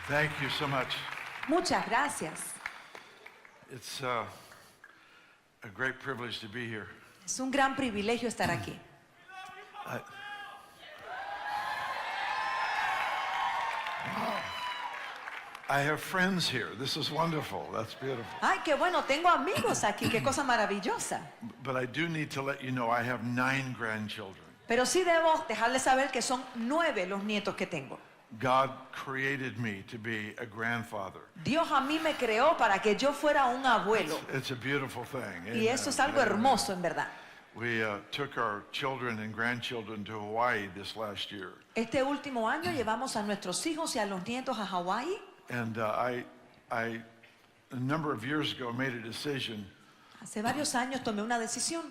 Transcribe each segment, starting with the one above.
Thank you so much. Muchas gracias. It's a great privilege to be here. Es un gran privilegio estar aquí. I have friends here. This is wonderful. That's beautiful. Ay, qué bueno, tengo amigos aquí, qué cosa maravillosa. But I do need to let you know I have 9 grandchildren. Pero sí debo dejarles saber que son 9 los nietos que tengo. God created me to be a grandfather. Dios a mí me creó para que yo fuera un abuelo. It's a beautiful thing. Y eso es algo hermoso, en verdad. We took our children and grandchildren to Hawaii this last year. Este último año llevamos a nuestros hijos y a los nietos a Hawái. And I, a number of years ago, made a decision Hace varios años tomé una decisión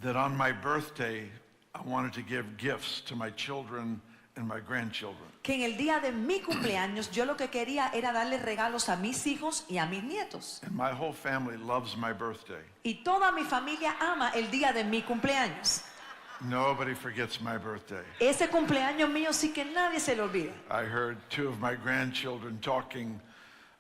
that on my birthday, I wanted to give gifts to my children and my grandchildren. que en el día de mi cumpleaños yo lo que quería era darle regalos a mis hijos y a mis nietos. And my whole family loves my birthday. Y toda mi familia ama el día de mi cumpleaños. Nobody forgets my birthday. Ese cumpleaños mío sí que nadie se le olvida. I heard 2 of my grandchildren talking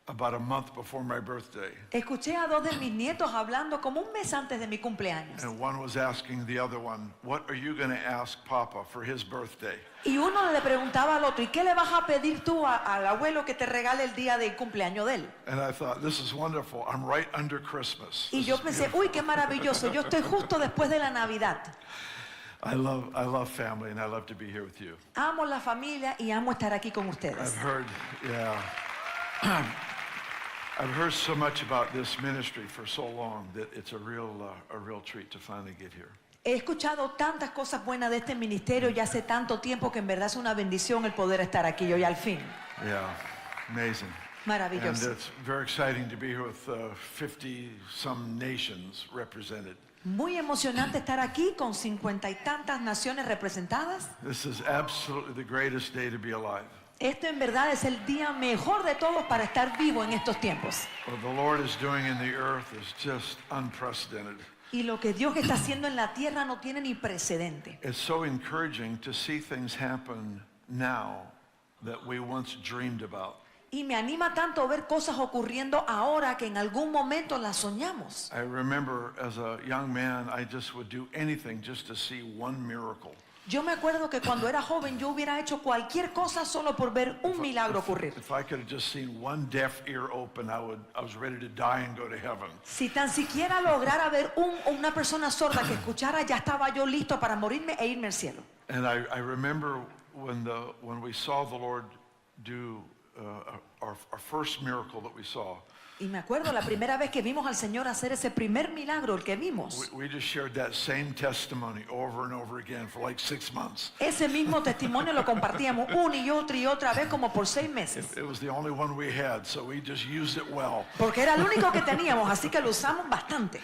about a month before my birthday. Escuché a 2 de mis nietos hablando como un mes antes de mi cumpleaños. And one was asking the other one, what are you going to ask Papa for his birthday? Y uno le preguntaba al otro, ¿y qué le vas a pedir tú al abuelo que te regale el día del cumpleaños de él? And I thought, this is wonderful. I'm right under Christmas. Y This yo is pensé, beautiful. uy, qué maravilloso, yo estoy justo después de la Navidad. I love family, and I love to be here with you. Amo la familia y amo estar aquí con ustedes. I've heard, I've heard so much about this ministry for so long that it's a real treat to finally get here. He escuchado tantas cosas buenas de este ministerio ya hace tanto tiempo que en verdad es una bendición el poder estar aquí hoy al fin. Yeah, amazing. And Maravilloso. it's very exciting to be here with 50-some nations represented. Muy emocionante estar aquí con 50 y tantas naciones representadas. This is absolutely the greatest day to be alive. Este en verdad es el día mejor de todos para estar vivo en estos tiempos. What the Lord is doing in the earth is just unprecedented. Y lo que Dios está haciendo en la tierra no tiene ni precedente. It's so encouraging to see things happen now that we once dreamed about. Y me anima tanto ver cosas ocurriendo ahora que en algún momento las soñamos. I remember as a young man, I just would do anything just to see one miracle. Yo me acuerdo que cuando era joven yo hubiera hecho cualquier cosa solo por ver un milagro ocurrir. If I could have just seen one deaf ear open, I was ready to die and go to heaven. Si tan siquiera lograra ver una persona sorda que escuchara, ya estaba yo listo para morirme e irme al cielo. And I remember when we saw the Lord do our first miracle that we saw. Y me acuerdo la primera vez que vimos al Señor hacer ese primer milagro, el que vimos. We just shared that same testimony over and over again for like 6 months. Ese mismo testimonio lo compartíamos una y otra vez como por 6 meses. It was the only one we had, so we just used it well. Porque era el único que teníamos, así que lo usamos bastante.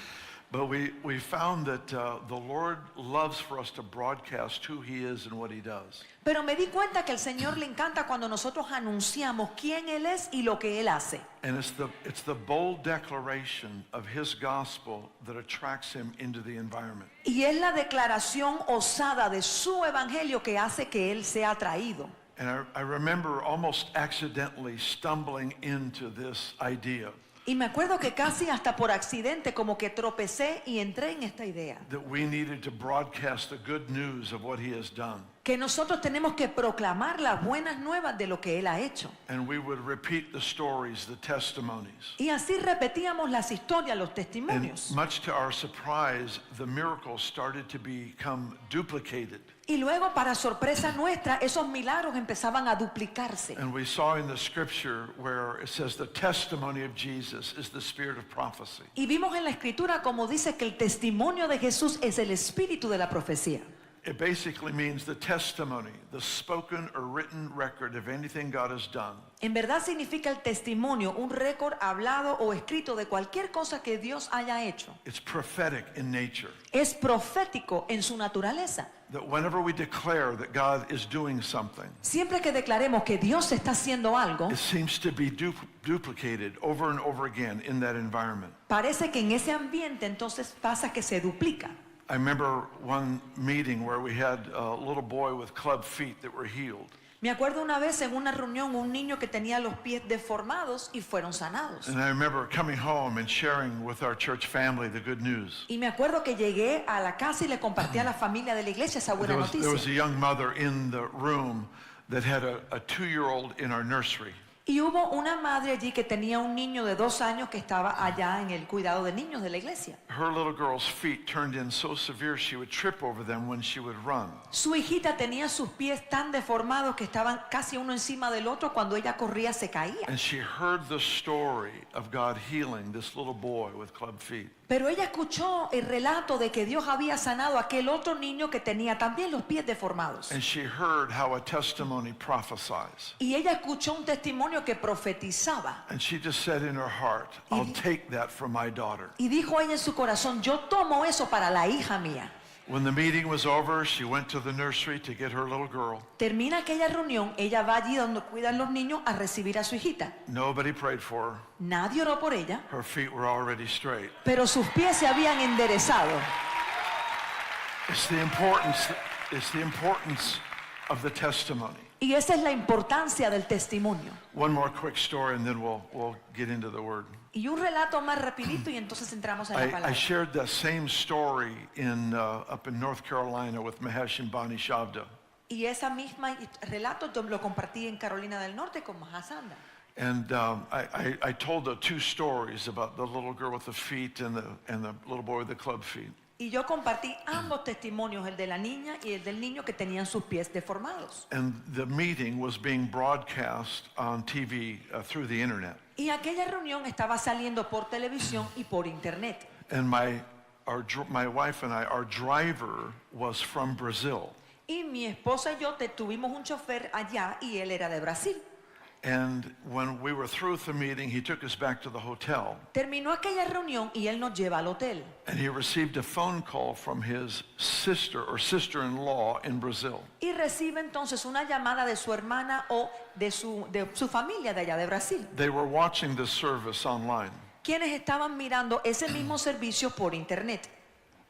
But we found that the Lord loves for us to broadcast who He is and what He does. Pero me di cuenta que al Señor le encanta cuando nosotros anunciamos quién Él es y lo que Él hace. And it's the bold declaration of His gospel that attracts Him into the environment. Y es la declaración osada de su evangelio que hace que Él sea atraído. And I remember almost accidentally stumbling into this idea. Y me acuerdo que casi hasta por accidente como que tropecé y entré en esta idea. That we needed to broadcast the good news of what He has done. Que nosotros tenemos que proclamar las buenas nuevas de lo que Él ha hecho. And we would repeat the stories, the testimonies. Y así repetíamos las historias, los And testimonios. much to our surprise, the miracles started to become duplicated. Y luego, para sorpresa nuestra, esos milagros empezaban a duplicarse. And we saw in the scripture where it says the testimony of Jesus is the spirit of prophecy. Y vimos en la Escritura como dice que el testimonio de Jesús es el espíritu de la profecía. It basically means the testimony, the spoken or written record of anything God has done. En verdad significa el testimonio, un récord hablado o escrito de cualquier cosa que Dios haya hecho. It's prophetic in nature. Es profético en su naturaleza. That whenever we declare that God is doing something, Siempre que declaremos que Dios está haciendo algo, it seems to be duplicated over and over again in that environment. parece que en ese ambiente entonces pasa que se duplica. I remember one meeting where we had a little boy with club feet that were healed. Me acuerdo una vez en una reunión un niño que tenía los pies deformados y fueron sanados. And I remember coming home and sharing with our church family the good news. Y me acuerdo que llegué a la casa y le compartí a la familia de la iglesia esa buena There was a noticia. young mother in the room that had a 2-year-old in our nursery. Y hubo una madre allí que tenía un niño de 2 años que estaba allá en el cuidado de niños de la iglesia. Her little girl's feet turned in so severe she would trip over them when she would run. Su hijita tenía sus pies tan deformados que estaban casi uno encima del otro. Cuando ella corría se caía. And she heard the story of God healing this little boy with club feet. Pero ella escuchó el relato de que Dios había sanado a aquel otro niño que tenía también los pies deformados. And she heard how a testimony prophesies. Y ella escuchó un testimonio que profetizaba. And she just said in her heart, I'll take that from my daughter. Y dijo ella en su corazón, yo tomo eso para la hija mía. When the meeting was over, she went to the nursery to get her little girl. Termina aquella reunión, ella va allí donde cuidan los niños a recibir a su hijita. Nobody prayed for her. Nadie oró por ella, Her feet were already straight. pero sus pies se habían enderezado. It's the importance of the testimony. Y esa es la importancia del testimonio. One more quick story and then we'll get into the word. Y un relato más rapidito y entonces entramos en la I palabra. shared that same story up in North Carolina with Mahesh and Bonnie Shabda. Y esa misma relato yo lo compartí en Carolina del Norte con Mahasanda. And I told the 2 stories about the little girl with the feet and the little boy with the club feet. Y yo compartí ambos testimonios, el de la niña y el del niño que tenían sus pies deformados. And the meeting was being broadcast on TV through the internet. Y aquella reunión estaba saliendo por televisión y por internet. And my wife and I, our driver was from Brazil. Y mi esposa y yo tuvimos un chofer allá y él era de Brasil. And when we were through with the meeting, he took us back to the hotel. Terminó aquella reunión y él nos lleva al hotel. And he received a phone call from his sister or sister-in-law in Brazil. Y recibe entonces una llamada de su hermana o de su familia de allá de Brasil, They were watching the service online. quienes estaban mirando ese mismo servicio por internet.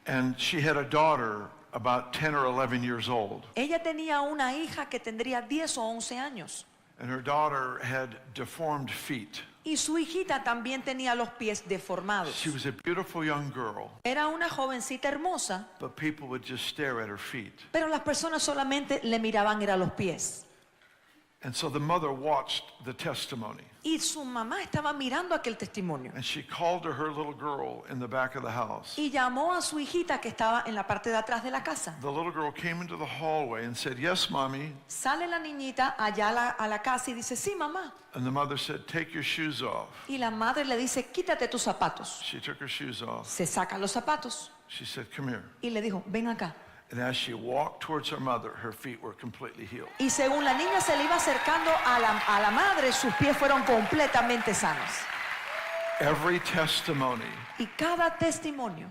And she had a daughter about 10 or 11 years old. Ella tenía una hija que tendría 10 o 11 años. And her daughter had deformed feet. Y su hijita también tenía los pies deformados. She was a beautiful young girl, Era una jovencita hermosa, but people would just stare at her feet. pero las personas solamente le miraban era los pies. And so the mother watched the testimony. Y su mamá estaba mirando aquel testimonio. And she called to her little girl in the back of the house. Y llamó a su hijita que estaba en la parte de atrás de la casa. The little girl came into the hallway and said, "Yes, Mommy." Sale la niñita allá a la casa y dice, sí, mamá. And the mother said, "Take your shoes off." Y la madre le dice, quítate tus zapatos. She took her shoes off. Se saca los zapatos She said, "Come here." y le dijo, ven acá. And as she walked towards her mother, her feet were completely healed. Y según la niña se le iba acercando a la madre, sus pies fueron completamente sanos. Every testimony Y cada testimonio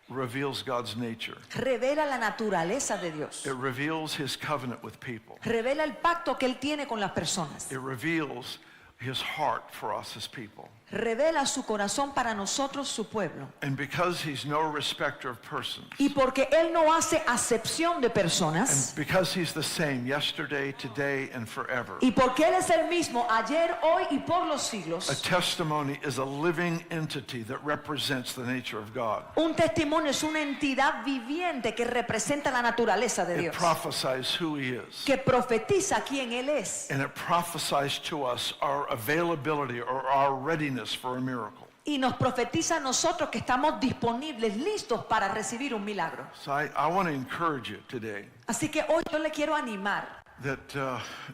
reveals God's nature. revela la naturaleza de Dios. It reveals his covenant with people. Revela el pacto que Él tiene con las personas. It reveals his heart for us as people. Revela su corazón para nosotros, su pueblo. And because he's no respecter of persons, Y porque Él no hace acepción de and personas, because he's the same yesterday, today, and forever, y porque Él es el mismo ayer, hoy y por los a siglos, testimony is a living entity that represents the nature of God. un testimonio es una entidad viviente que representa la naturaleza de It Dios, prophesies who he is. que profetiza quién Él es. And it prophesies to us our availability or our readiness for a miracle. Y nos profetiza a nosotros que estamos disponibles, listos para recibir un milagro. So I want to encourage you today Así que hoy yo le quiero animar that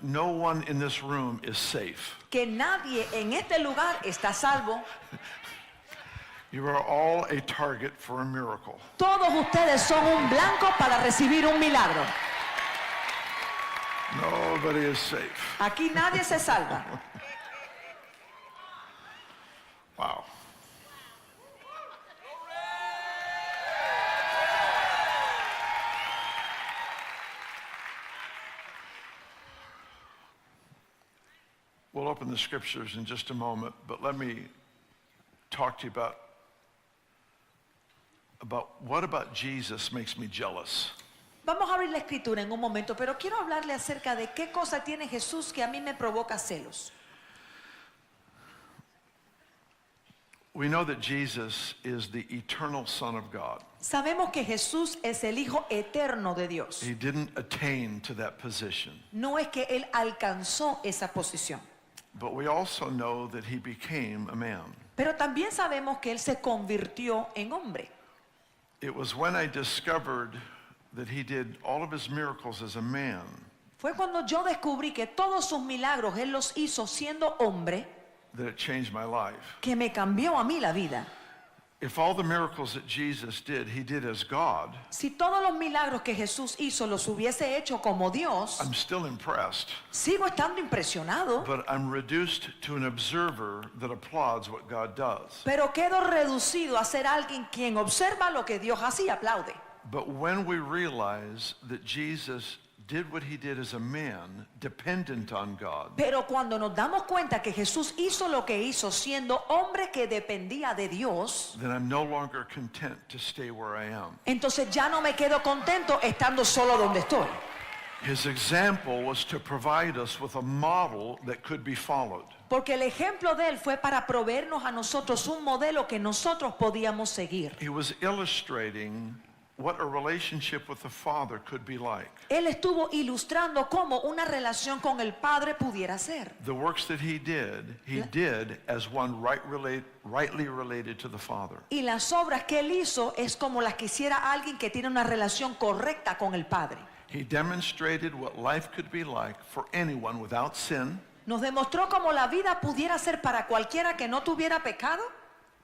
no one in this room is safe. que nadie en este lugar está a salvo. You are all a target for a miracle. Todos ustedes son un blanco para recibir un milagro. Nobody is safe. Aquí nadie se salva. Wow. We'll open the scriptures in just a moment, but let me talk to you about what about Jesus makes me jealous. Vamos a abrir la escritura en un momento, pero quiero hablarle acerca de qué cosa tiene Jesús que a mí me provoca celos. We know that Jesus is the eternal Son of God. Sabemos que Jesús es el Hijo eterno de Dios. He didn't attain to that position. No es que Él alcanzó esa posición. But we also know that he became a man. Pero también sabemos que Él se convirtió en hombre. It was when I discovered that he did all of his miracles as a man Fue cuando yo descubrí que todos sus milagros Él los hizo siendo hombre, that it changed my life. que me cambió a mí la vida. If all the miracles that Jesus did, he did as God, Si todos los milagros que Jesús hizo los hubiese hecho como Dios, I'm still impressed. sigo estando impresionado, But I'm reduced to an observer that applauds what God does. pero quedo reducido a ser alguien quien observa lo que Dios hace y aplaude. But when we realize that Jesus did what he did as a man, dependent on God, Pero cuando nos damos cuenta que Jesús hizo lo que hizo siendo hombre que dependía de Dios, then I'm no longer content to stay where I am. entonces ya no me quedo contento estando solo donde estoy. His example was to provide us with a model that could be followed. Porque el ejemplo de Él fue para proveernos a nosotros un modelo que nosotros podíamos seguir. He was illustrating what a relationship with the Father could be like. Él estuvo ilustrando cómo una relación con el Padre pudiera ser. The works that he did as one rightly related to the Father. Y las obras que Él hizo es como las que hiciera alguien que tiene una relación correcta con el Padre. He demonstrated what life could be like for anyone without sin Nos demostró cómo la vida pudiera ser para cualquiera que no tuviera pecado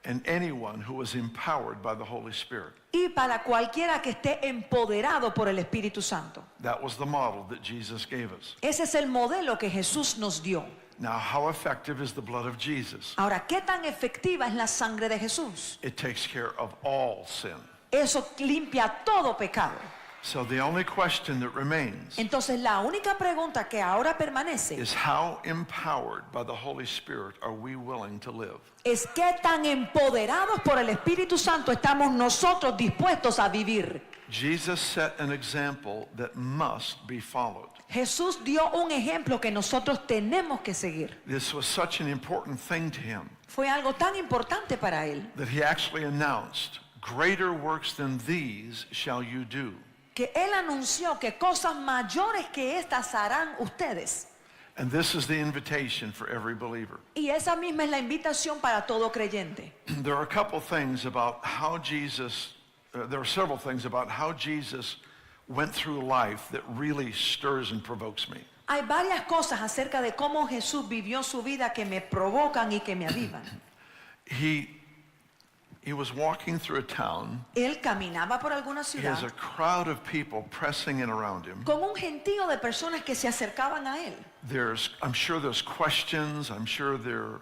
and anyone who was empowered by the Holy Spirit. y para cualquiera que esté empoderado por el Espíritu Santo. That was the model that Jesus gave us. Ese es el modelo que Jesús nos dio. Now, how effective is the blood of Jesus? Ahora, ¿qué tan efectiva es la sangre de Jesús? It takes care of all sin. Eso limpia todo pecado. So the only question that remains Entonces, la única pregunta que ahora permanece is how empowered by the Holy Spirit are we willing to live? es qué tan empoderados por el Espíritu Santo estamos nosotros dispuestos a vivir. Jesus set an example that must be followed. Jesús dio un ejemplo que nosotros tenemos que seguir. This was such an important thing to him Fue algo tan importante para Él that he actually announced, "Greater works than these shall you do." que Él anunció que cosas mayores que estas harán ustedes. And this is the invitation for every believer. Y esa misma es la invitación para todo creyente. There are a couple things about how there are several things about how Jesus went through life that really stirs and provokes me. Hay varias cosas acerca de cómo Jesús vivió su vida que me provocan y que me avivan. He was walking through a town. Él caminaba por alguna He ciudad has a crowd of people pressing in around him. con un gentío de personas que se acercaban a Él. I'm sure there's questions. I'm sure they're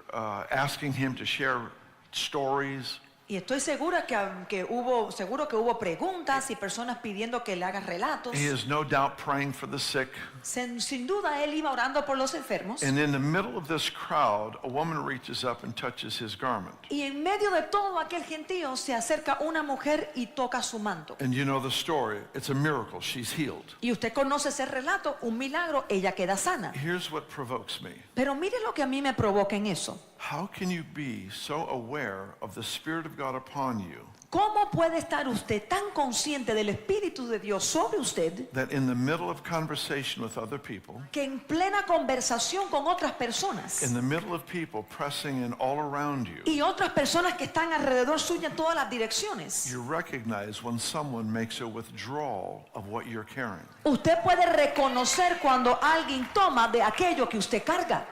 asking him to share stories. Y estoy segura que hubo preguntas y personas pidiendo que le haga relatos. He is no doubt praying for the sick. Sin duda él iba orando por los enfermos. And in the middle of this crowd, a woman reaches up and touches his garment. Y en medio de todo aquel gentío se acerca una mujer y toca su manto. And you know the story. It's a miracle. She's healed. Y usted conoce ese relato, un milagro, ella queda sana. Here's what provokes me. Pero mire lo que a mí me provoca en eso. How can you be so aware of the Spirit of God upon you ¿Cómo puede estar usted tan consciente del Espíritu de Dios sobre usted that in the middle of conversation with other people, que en plena conversación con otras personas in the middle of people pressing in all around you, y otras personas que están alrededor suya en todas las direcciones, you recognize when someone makes a withdrawal of what you're carrying? usted puede reconocer cuando alguien toma de aquello que usted carga?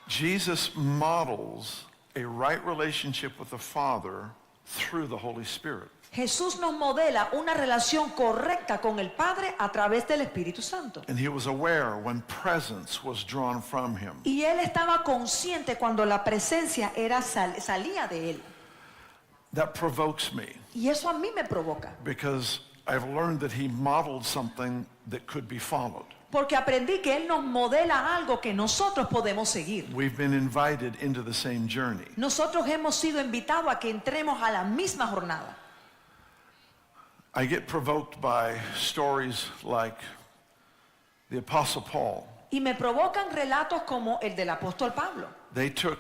Jesus models a right relationship with the Father through the Holy Spirit. Jesús nos modela una relación correcta con el Padre a través del Espíritu Santo. And he was aware when presence was drawn from him. Y él estaba consciente cuando la presencia salía de él. That provokes me Y eso a mí me provoca. because I've learned that he modeled something that could be followed. Porque aprendí que él nos modela algo que nosotros podemos seguir. We've been invited into the same journey. Nosotros hemos sido invitados a que entremos a la misma jornada. I get provoked by stories like the Apostle Paul. Y me provocan relatos como el del apóstol Pablo. They took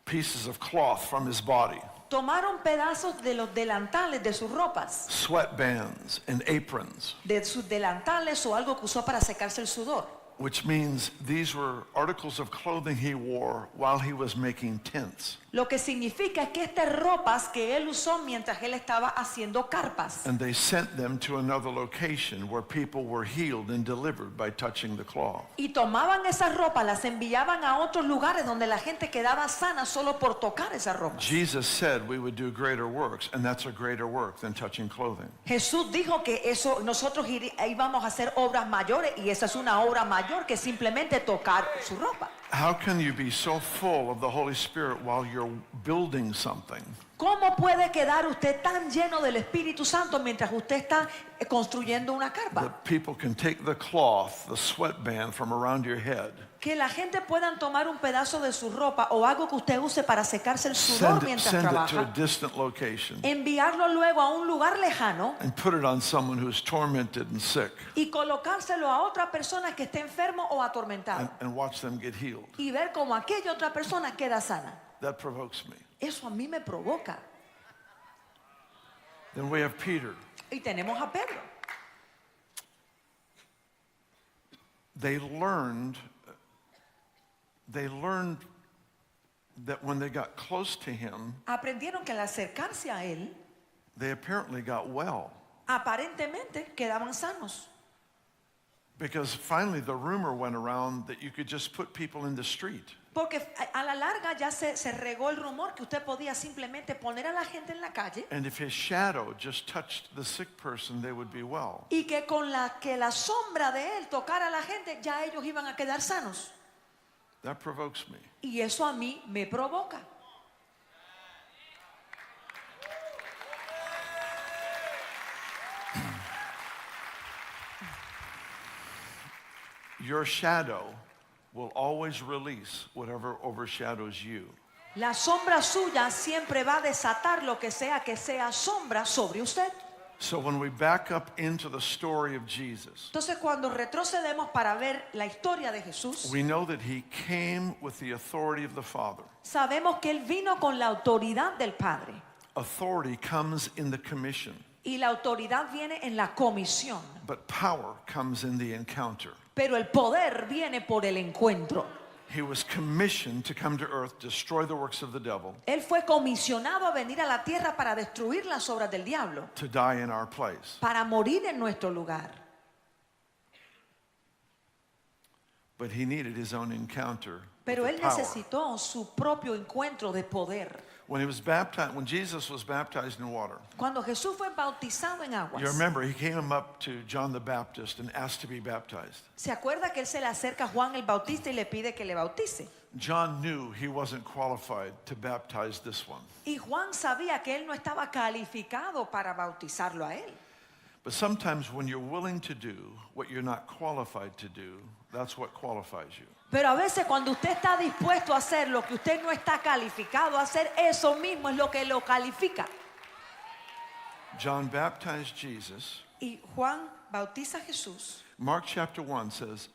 pieces of cloth from his body, Tomaron pedazos de los delantales de sus ropas, sweatbands and aprons, de sus delantales o algo que usó para secarse el sudor. which means these were articles of clothing he wore while he was making tents. Lo que significa es que estas ropas que él usó mientras él estaba haciendo carpas. And they sent them to another location where people were healed and delivered by touching the cloth. Y tomaban esas ropas, las enviaban a otros lugares donde la gente quedaba sana solo por tocar esas ropas. Jesus said we would do greater works, and that's a greater work than touching clothing. Jesús dijo que eso nosotros íbamos a hacer obras mayores y esa es una obra mayor que simplemente tocar su ropa. How can you be so full of the Holy Spirit while you're building something? ¿Cómo puede quedar usted tan lleno del Espíritu Santo mientras usted está construyendo una carpa? That people can take the cloth, the sweatband from around your head, Que la gente pueda tomar un pedazo de su ropa o algo que usted use para secarse el sudor mientras send it to a trabaja, distant location, enviarlo luego a un lugar lejano and put it on someone who's tormented and sick, y colocárselo a otra persona que esté enfermo o atormentado and watch them get healed. y ver cómo aquella otra persona queda sana. That provokes me. Eso a mí me provoca. Then we have Peter. Y tenemos a Pedro. They learned that when they got close to him, Aprendieron que al acercarse a él, they apparently got well. aparentemente quedaban sanos. Because finally the rumor went around that you could just put people in the street. Porque a la larga ya se regó el rumor que usted podía simplemente poner a la gente en la calle And if his shadow just touched the sick person, they would be well. y que con que la sombra de él tocara a la gente, ya ellos iban a quedar sanos. That provokes me. Y eso a mí me provoca. Your shadow will always release whatever overshadows you. La sombra suya siempre va a desatar lo que sea sombra sobre usted. So when we back up into the story of Jesus, Entonces cuando retrocedemos para ver la historia de Jesús, we know that he came with the authority of the Father. sabemos que él vino con la autoridad del Padre. Authority comes in the commission, Y la autoridad viene en la comisión. but power comes in the encounter. Pero el poder viene por el encuentro. He was commissioned to come to earth, destroy the works of the devil, Él fue comisionado a venir a la tierra para destruir las obras del diablo, to die in our place. para morir en nuestro lugar. But he needed his own encounter Pero with él the power. necesitó su propio encuentro de poder. When he was baptized, when Jesus was baptized in water, Cuando Jesús fue bautizado en aguas, you remember he came up to John the Baptist and asked to be baptized. ¿se acuerda que él se le acerca a Juan el Bautista y le pide que le bautice? John knew he wasn't qualified to baptize this one. Y Juan sabía que él no estaba calificado para bautizarlo a él. But sometimes when you're willing to do what you're not qualified to do, that's what qualifies you. Pero a veces cuando usted está dispuesto a hacer lo que usted no está calificado a hacer, eso mismo es lo que lo califica. John baptized Jesus. Y Juan bautiza a Jesús. Mark chapter 1 says,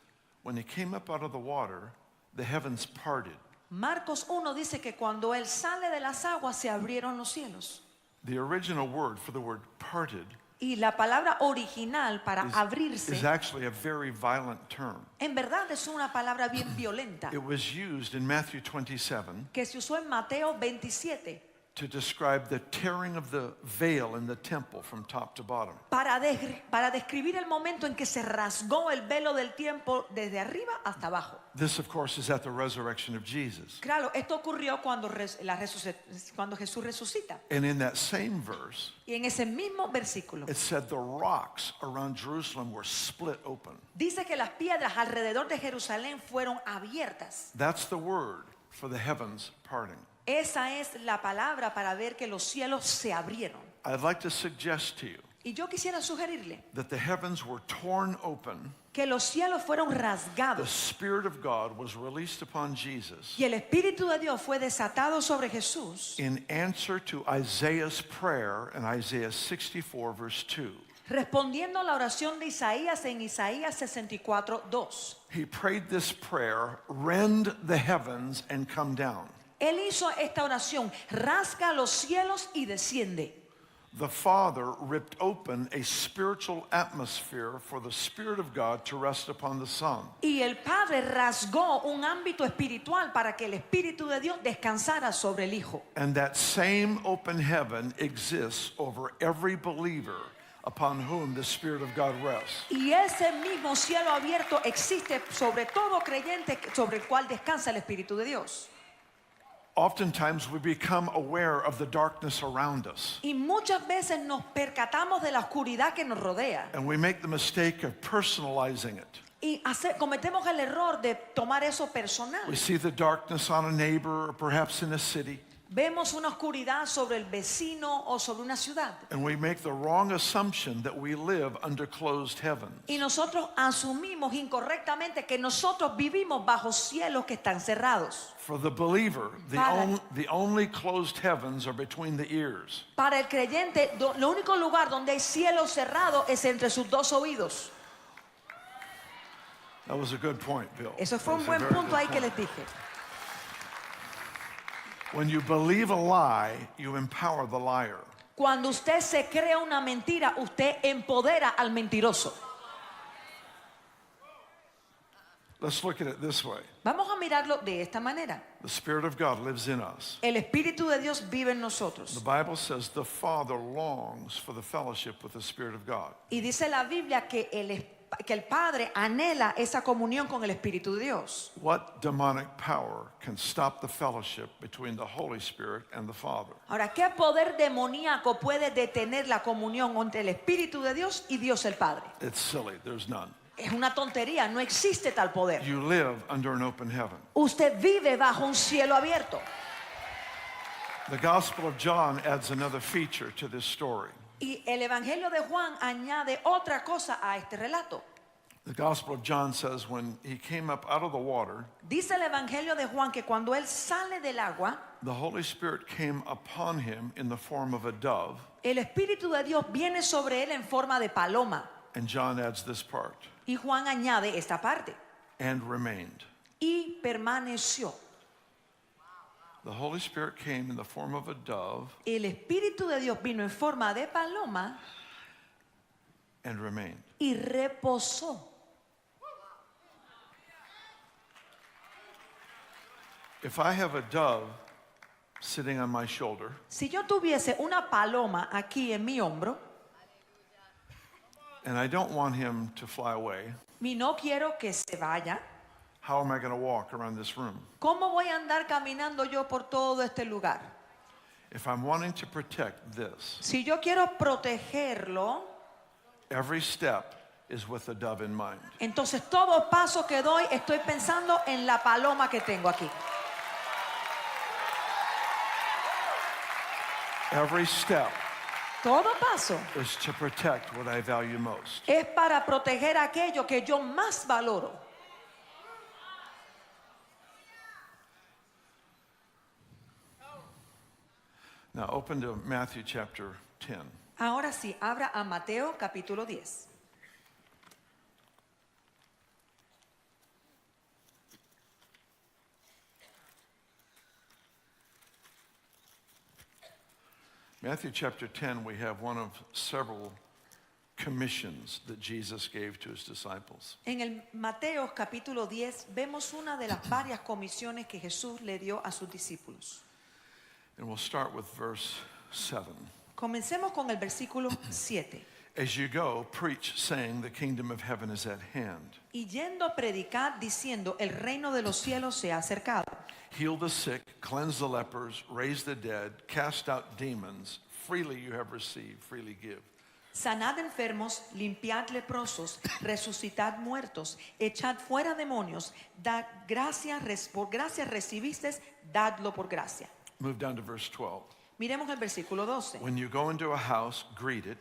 when he came up out of the water, the heavens parted. Marcos 1 dice que cuando él sale de las aguas se abrieron los cielos. The original word for the word parted Y la palabra original para is abrirse, actually a very violent term. en verdad es una palabra bien violenta, It was used in Matthew 27 que se usó en Mateo 27 to describe the tearing of the veil in the temple from top to bottom. para describir el momento en que se rasgó el velo del tiempo desde arriba hasta abajo. This, of course, is at the resurrection of Jesus. Claro, esto ocurrió cuando Jesús resucita. And in that same verse, Y en ese mismo versículo it said the rocks around Jerusalem were split open. dice que las piedras alrededor de Jerusalén fueron abiertas. That's the word for the heavens parting. Esa es la palabra para ver que los cielos se abrieron. I'd like to suggest to you Y yo quisiera sugerirle that the heavens were torn open, que los cielos fueron the rasgados Spirit of God was released upon Jesus y el Espíritu de Dios fue desatado sobre Jesús, in answer to Isaiah's prayer in Isaiah 64, verse 2. respondiendo a la oración de Isaías en Isaías 64:2. He prayed this prayer, rend the heavens and come down. Él hizo esta oración: rasga los cielos y desciende. The Father ripped open a spiritual atmosphere for the Spirit of God to rest upon the Son. Y el Padre rasgó un ámbito espiritual para que el Espíritu de Dios descansara sobre el Hijo. And that same open heaven exists over every believer upon whom the Spirit of God rests. Y ese mismo cielo abierto existe sobre todo creyente sobre el cual descansa el Espíritu de Dios. Oftentimes we become aware of the darkness around us, Y muchas veces nos percatamos de la oscuridad que nos rodea. and we make the mistake of personalizing it. Y cometemos el error de tomar eso personal. We see the darkness on a neighbor or perhaps in a city, Vemos una oscuridad sobre el vecino o sobre una ciudad. and we make the wrong assumption that we live under closed heavens. Y nosotros asumimos incorrectamente que nosotros vivimos bajo cielos que están cerrados. For the believer, Para- the only closed heavens are between the ears. Para el creyente, lo único lugar donde hay cielo cerrado es entre sus dos oídos. That was a good point, Bill. Eso fue That un was a buen very punto good ahí que point. les dije. When you believe a lie, you empower the liar. Cuando usted se crea una mentira, usted empodera al mentiroso. Let's look at it this way. Vamos a mirarlo de esta manera. The Spirit of God lives in us. El Espíritu de Dios vive en The nosotros. Bible says the Father longs for the fellowship with the Spirit of God. Y dice la Biblia que el Padre anhela esa comunión con el Espíritu de Dios. What demonic power can stop the fellowship between the Holy Spirit and the Father? Ahora, ¿qué poder demoníaco puede detener la comunión entre el Espíritu de Dios y Dios el Padre? It's silly. There's none. Es una tontería, no existe tal poder. You live under an open heaven. Usted vive bajo un cielo abierto. The Gospel of John adds another feature to this story. Y el Evangelio de Juan añade otra cosa a este relato. The Gospel of John says when he came up out of the water, Dice el Evangelio de Juan que cuando él sale del agua, the Holy Spirit came upon him in the form of a dove. el Espíritu de Dios viene sobre él en forma de paloma. And John adds this part, Y Juan añade esta parte. and remained. Y permaneció. The Holy Spirit came in the form of a dove El Espíritu de Dios vino en forma de paloma and remained. y reposó. If I have a dove sitting on my shoulder, Si yo tuviese una paloma aquí en mi hombro, and I don't want him to fly away, y no quiero que se vaya, how am I going to walk around this room? ¿cómo voy a andar caminando yo por todo este lugar? If I'm wanting to protect this, Si yo quiero protegerlo, every step is with the dove in mind. entonces todo paso que doy estoy pensando en la paloma que tengo aquí. Every step Todo paso is to protect what I value most. es para proteger aquello que yo más valoro. Now open to Matthew chapter 10. Ahora sí, abra a Mateo capítulo 10. Matthew chapter 10, we have one of several commissions that Jesus gave to his disciples. En el Mateo capítulo 10 vemos una de las varias comisiones que Jesús le dio a sus discípulos. And we'll start with verse 7. Comencemos con el versículo 7. As you go, preach, saying, the kingdom of heaven is at hand. Y yendo a predicar diciendo, el reino de los cielos se ha acercado. Heal the sick, cleanse the lepers, raise the dead, cast out demons. Freely you have received, freely give. Sanad enfermos, limpiad leprosos, resucitad muertos, echad fuera demonios, dad gracia, por gracia recibisteis, dadlo por gracia. Move down to verse 12. Miremos el versículo 12. When you go into a house, greet it.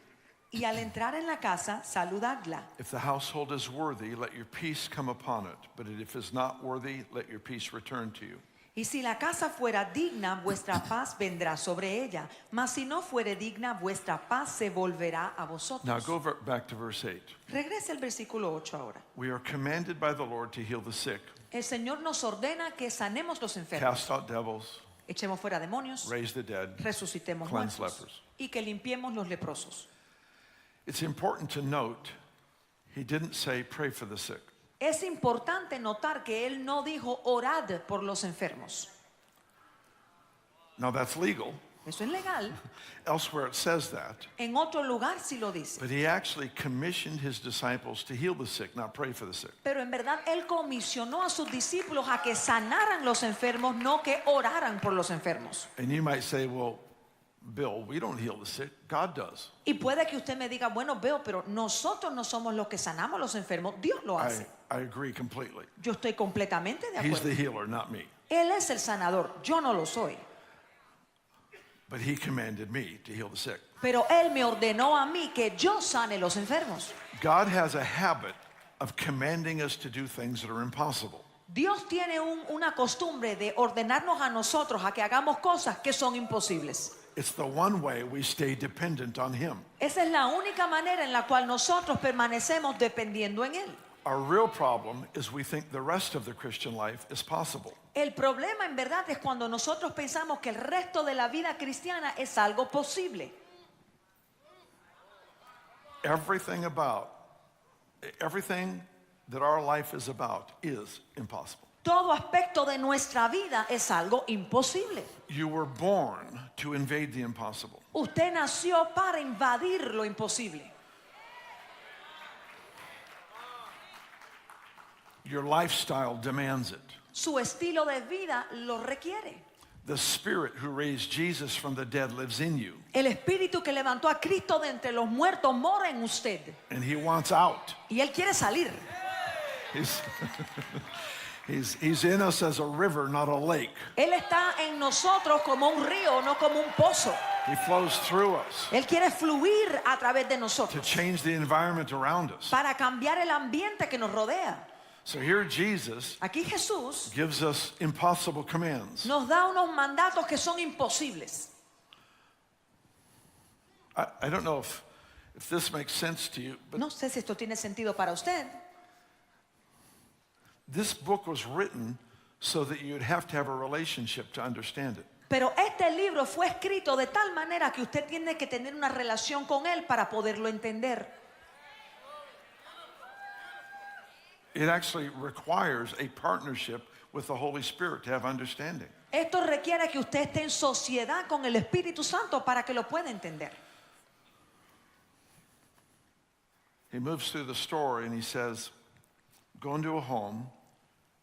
Y al entrar en la casa, saludadla. If the household is worthy, let your peace come upon it. But if it is not worthy, let your peace return to you. Y si la casa fuera digna, vuestra paz vendrá sobre ella. Mas si no fuere digna, vuestra paz se volverá a Now vosotros. go back to verse 8. Regrese al versículo 8 ahora. We are commanded by the Lord to heal the sick, El Señor nos ordena que sanemos los enfermos, cast out devils, echemos fuera demonios, raise the dead, resucitemos cleanse muertos lepers. y que limpiemos los leprosos. It's important to note, he didn't say pray for the sick. Es importante notar que Él no dijo orad por los enfermos. Now that's legal. Eso es legal. Elsewhere it says that. En otro lugar sí lo dice. But he actually commissioned his disciples to heal the sick, not pray for the sick. Pero en verdad Él comisionó a sus discípulos a que sanaran los enfermos, no que oraran por los enfermos. And you might say, well, Bill, we don't heal the sick. God does. Y puede que usted me diga, bueno, veo, pero nosotros no somos los que sanamos los enfermos, Dios lo hace. I agree completely. Yo estoy completamente de He's the acuerdo. healer, not me. Él es el sanador, yo no lo soy. But he commanded me to heal the sick. Pero Él me ordenó a mí que yo sane los enfermos. God has a habit of commanding us to do things that are impossible. Dios tiene una costumbre de ordenarnos a nosotros a que hagamos cosas que son imposibles. It's the one way we stay dependent on him. Esa es la única manera en la cual nosotros permanecemos dependiendo en Él. Our real problem is we think the rest of the Christian life is possible. El problema en verdad es cuando nosotros pensamos que el resto de la vida cristiana es algo posible. Everything that our life is about is impossible. Todo aspecto de nuestra vida es algo imposible. You were born to invade the impossible. Usted nació para invadir lo imposible. Your lifestyle demands it. Su estilo de vida lo requiere. The Spirit who raised Jesus from the dead lives in you, El espíritu que levantó a Cristo de entre los muertos mora en usted. and he wants out. Y Él quiere salir. He's in us as a river, not a lake. Él está en nosotros como un río, no como un pozo. He flows through us Él quiere fluir a través de to nosotros change the environment around us. para cambiar el ambiente que nos rodea. So here Jesus Aquí Jesús gives us impossible commands. nos da unos mandatos que son imposibles. I don't know if this makes sense to you, but No sé si esto tiene sentido para usted. this book was written so that you'd have to have a relationship to understand it. Pero este libro fue escrito de tal manera que usted tiene que tener una relación con él para poderlo entender. It actually requires a partnership with the Holy Spirit to have understanding. Esto requiere que usted esté en sociedad con el Espíritu Santo para que lo pueda entender. He moves through the story and he says, go into a home,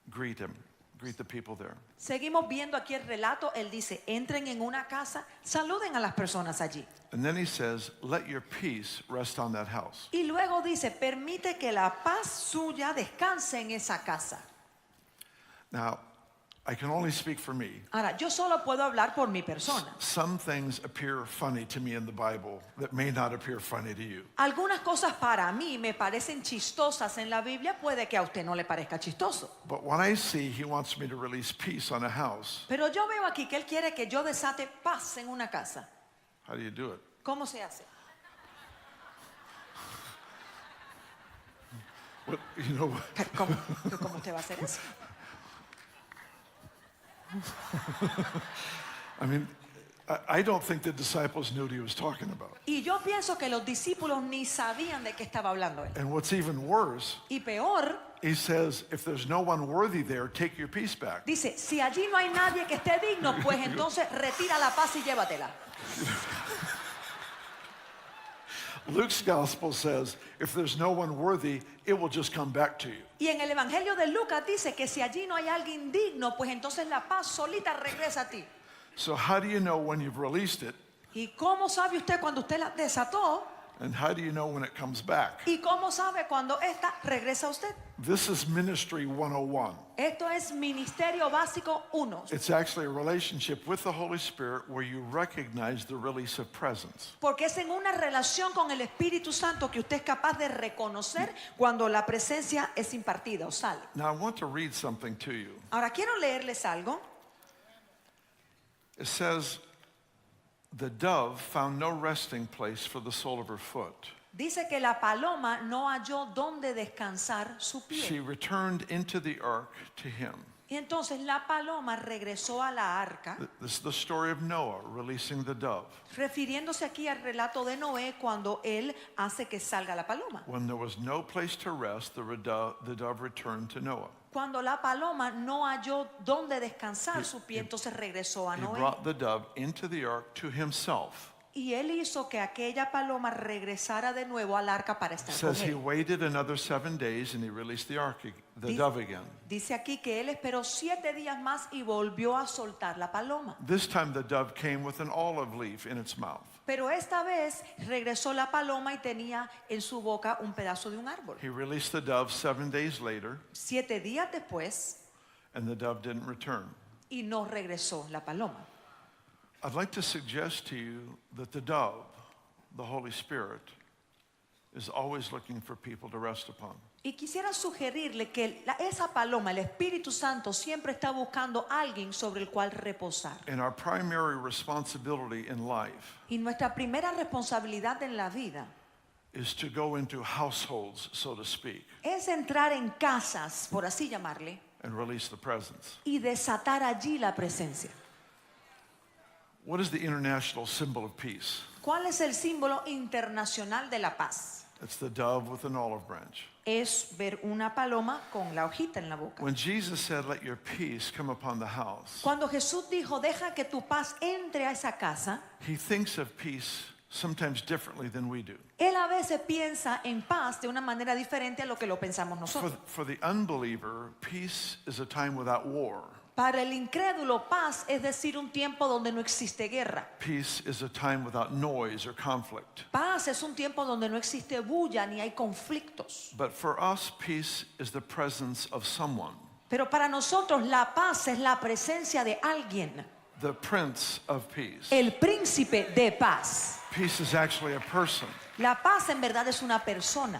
greet the people there. Seguimos viendo aquí el relato. Él dice, entren en una casa, saluden a las personas allí. And then he says, let your peace rest on that house. Y luego dice, permite que la paz suya descanse en esa casa. Now, I can only speak for me. Ahora, yo solo puedo hablar por mi persona. Some things appear funny to me in the Bible that may not appear funny to you. Algunas cosas para mí me parecen chistosas en la Biblia, puede que a usted no le parezca chistoso. But when I see he wants me to release peace on a house, Pero yo veo aquí que Él quiere que yo desate paz en una casa. how do you do it? ¿Cómo se hace? What, you know, ¿Cómo usted va a hacer eso? I mean, I don't think the disciples knew what he was talking about. Y yo pienso que los discípulos ni sabían de qué estaba hablando Él. And what's even worse, Y peor, he says, if there's no one worthy there, take your peace back. dice, si allí no hay nadie que esté digno, pues entonces retira la paz y llévatela. Luke's gospel says, if there's no one worthy, it will just come back to you. Y en el Evangelio de Lucas dice que si allí no hay alguien digno, pues entonces la paz solita regresa a ti. So how do you know when you've released it ¿Y cómo sabe usted cuando usted la desató And how do you know when it comes back? ¿Y cómo sabe cuando esta regresa a usted? This is Ministry 101. Esto es Ministerio Básico 1. It's actually a relationship with the Holy Spirit where you recognize the release of presence. Porque es en una relación con el Espíritu Santo que usted es capaz de reconocer cuando la presencia es impartida o sale. Now I want to read something to you. Ahora quiero leerles algo. It says, the dove found no resting place for the sole of her foot. Dice que la paloma no halló dónde descansar su She pie. returned into the ark to him. Y entonces la paloma regresó a la arca, This is the story of Noah releasing the dove. refiriéndose aquí al relato de Noé cuando él hace que salga la paloma. When there was no place to rest, the dove returned to Noah. Cuando la paloma no halló dónde descansar su pie, entonces regresó a He Noé. brought the dove into the ark to himself. Y él hizo que aquella paloma regresara de nuevo al arca para It estar con says he él. waited another 7 days and he released the dove again. Dice aquí que él esperó 7 días más y volvió a soltar la paloma. This time the dove came with an olive leaf in its mouth. Pero esta vez regresó la paloma y tenía en su boca un pedazo de un árbol. He released the dove 7 days later 7 días después and the dove didn't return. y no regresó la paloma. I'd like to suggest to you that the dove, the Holy Spirit, is always looking for people to rest upon. Y quisiera sugerirle que esa paloma, el Espíritu Santo, siempre está buscando a alguien sobre el cual reposar. And our primary responsibility in life Y nuestra primera responsabilidad en la vida is to go into households, so to speak, es entrar en casas, por así llamarle, and release the presence. y desatar allí la presencia. What is the international symbol of peace? ¿Cuál es el símbolo internacional de la paz? It's the dove with an olive branch. Es ver una paloma con la hojita en la boca. When Jesus said, let your peace come upon the house, Cuando Jesús dijo, deja que tu paz entre a esa casa, he thinks of peace sometimes differently than we do. él a veces piensa en paz de una manera diferente a lo que lo pensamos nosotros. For the unbeliever, peace is a time without war. Para el incrédulo, paz es decir, un tiempo donde no existe guerra. Peace is a time without noise or conflict. Paz es un tiempo donde no existe bulla ni hay conflictos. But for us, peace is the presence of someone, Pero para nosotros la paz es la presencia de alguien, the Prince of Peace. el príncipe de paz. Peace is actually a person. La paz en verdad es una persona.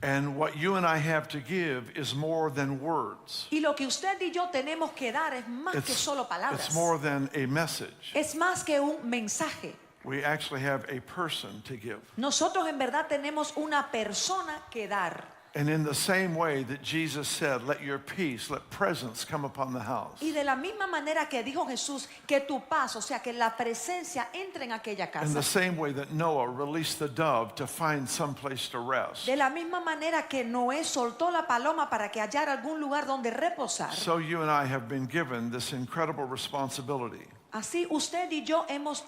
And what you and I have to give is more than words. Y lo que usted y yo tenemos que dar es más que solo palabras. It's more than a message. Es más que un mensaje. We actually have a person to give. Nosotros en verdad tenemos una persona que dar. And in the same way that Jesus said, let your peace, let presence come upon the house. Y de la misma manera que dijo Jesús que tu paz, o sea, que la presencia entre en aquella In the casa. same way that Noah released the dove to find some place to rest. De la misma manera que Noé soltó la paloma para que hallara algún lugar donde reposar. So you and I have been given this incredible responsibility Así usted y yo hemos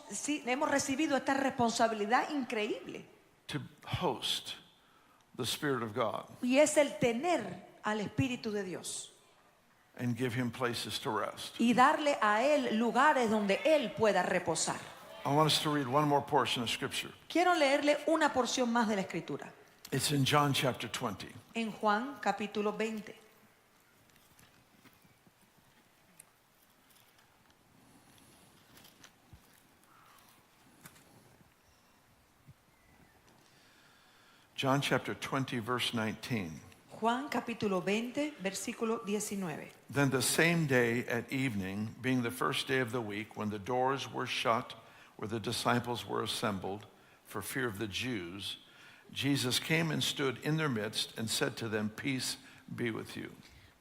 recibido esta responsabilidad increíble. to host the Spirit of God Y es el tener al Espíritu de Dios. and give him places to rest. Y darle a Él lugares donde Él pueda reposar. I want us to read one more portion of Scripture. Quiero leerle una porción más de la Escritura. It's in John chapter 20. En Juan capítulo 20. John chapter 20, verse 19. Juan capítulo 20, versículo 19. Then the same day at evening, being the first day of the week, when the doors were shut where the disciples were assembled for fear of the Jews, Jesus came and stood in their midst and said to them, peace be with you.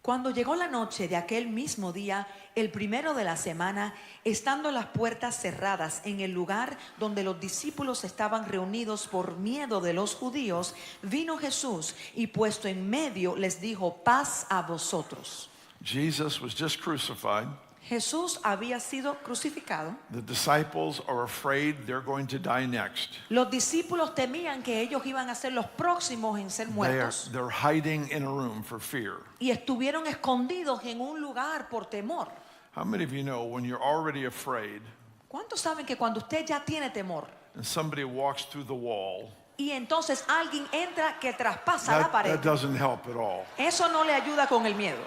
Cuando llegó la noche de aquel mismo día, el primero de la semana, estando las puertas cerradas en el lugar donde los discípulos estaban reunidos por miedo de los judíos, vino Jesús y puesto en medio les dijo, paz a vosotros. Jesus was just crucified. Jesús había sido crucificado. The disciples are afraid they're going to die next. Los discípulos temían que ellos iban a ser los próximos en ser muertos. They're hiding in a room for fear. Y estuvieron escondidos en un lugar por temor. How many of you know when you're already afraid ¿Cuántos saben que cuando usted ya tiene temor and somebody walks through the wall y entonces alguien entra que traspasa la That pared. doesn't help at all. Eso no le ayuda con el miedo.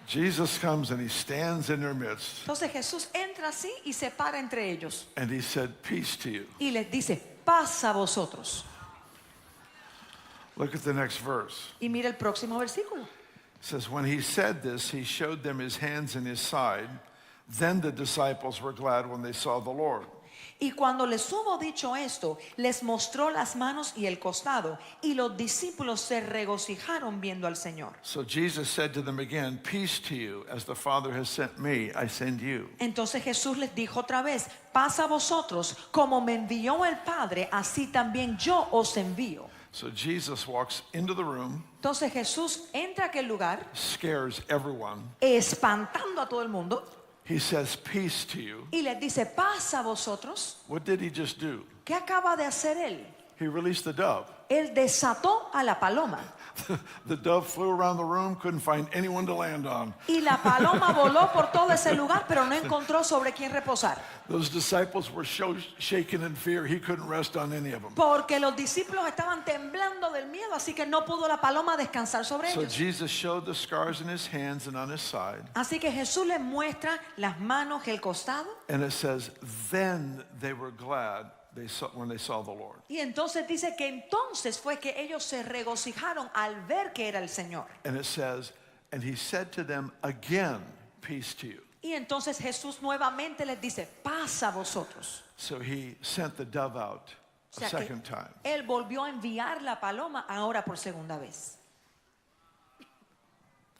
Jesus comes and he stands in their midst Entonces Jesús entra así y se para entre ellos and he said, peace to you. y les dice, paz a vosotros. Look at the next verse. Y mira el próximo versículo. It says, when he said this, he showed them his hands and his side. Then the disciples were glad when they saw the Lord. Y cuando les hubo dicho esto, les mostró las manos y el costado, y los discípulos se regocijaron viendo al Señor. So Jesus said to them again, peace to you. As the Father has sent me, I send you. Entonces Jesús les dijo otra vez, paz a vosotros, como me envió el Padre, así también yo os envío. So Jesus walks into the room, Entonces Jesús entra a aquel lugar, scares everyone. espantando a todo el mundo, He says, peace to you. y les dice, paz a vosotros. What did he just do? ¿Qué acaba de hacer él? He released the dove. Él desató a la paloma. The dove flew around the room, couldn't find anyone to land on. Y la paloma voló por todo ese lugar, pero no encontró sobre quién reposar. Those disciples were shaken in fear. He couldn't rest on any of them. Porque los discípulos estaban temblando del miedo, así que no pudo la paloma descansar sobre So ellos. Jesus showed the scars in his hands and on his side. Así que Jesús les muestra las manos y el costado. And it says, then they were glad when they saw the Lord. Y entonces dice que entonces fue que ellos se regocijaron al ver que era el Señor. And it says, and he said to them again, peace to you. Y entonces Jesús nuevamente les dice, paz a vosotros. So he sent the dove out O a sea que second time. él volvió a enviar la paloma ahora por segunda vez.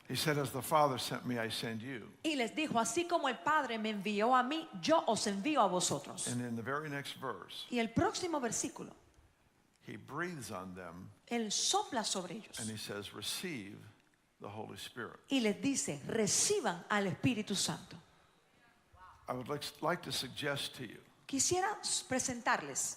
He said, as the Father sent me, I send you. Y les dijo, así como el Padre me envió a mí, yo os envío a vosotros. And in the very next verse, Y el próximo versículo, he breathes on them él sopla sobre ellos. and he says, receive the Holy Spirit. Y les dice, reciban al Espíritu Santo. I would like to suggest to you Quisiera presentarles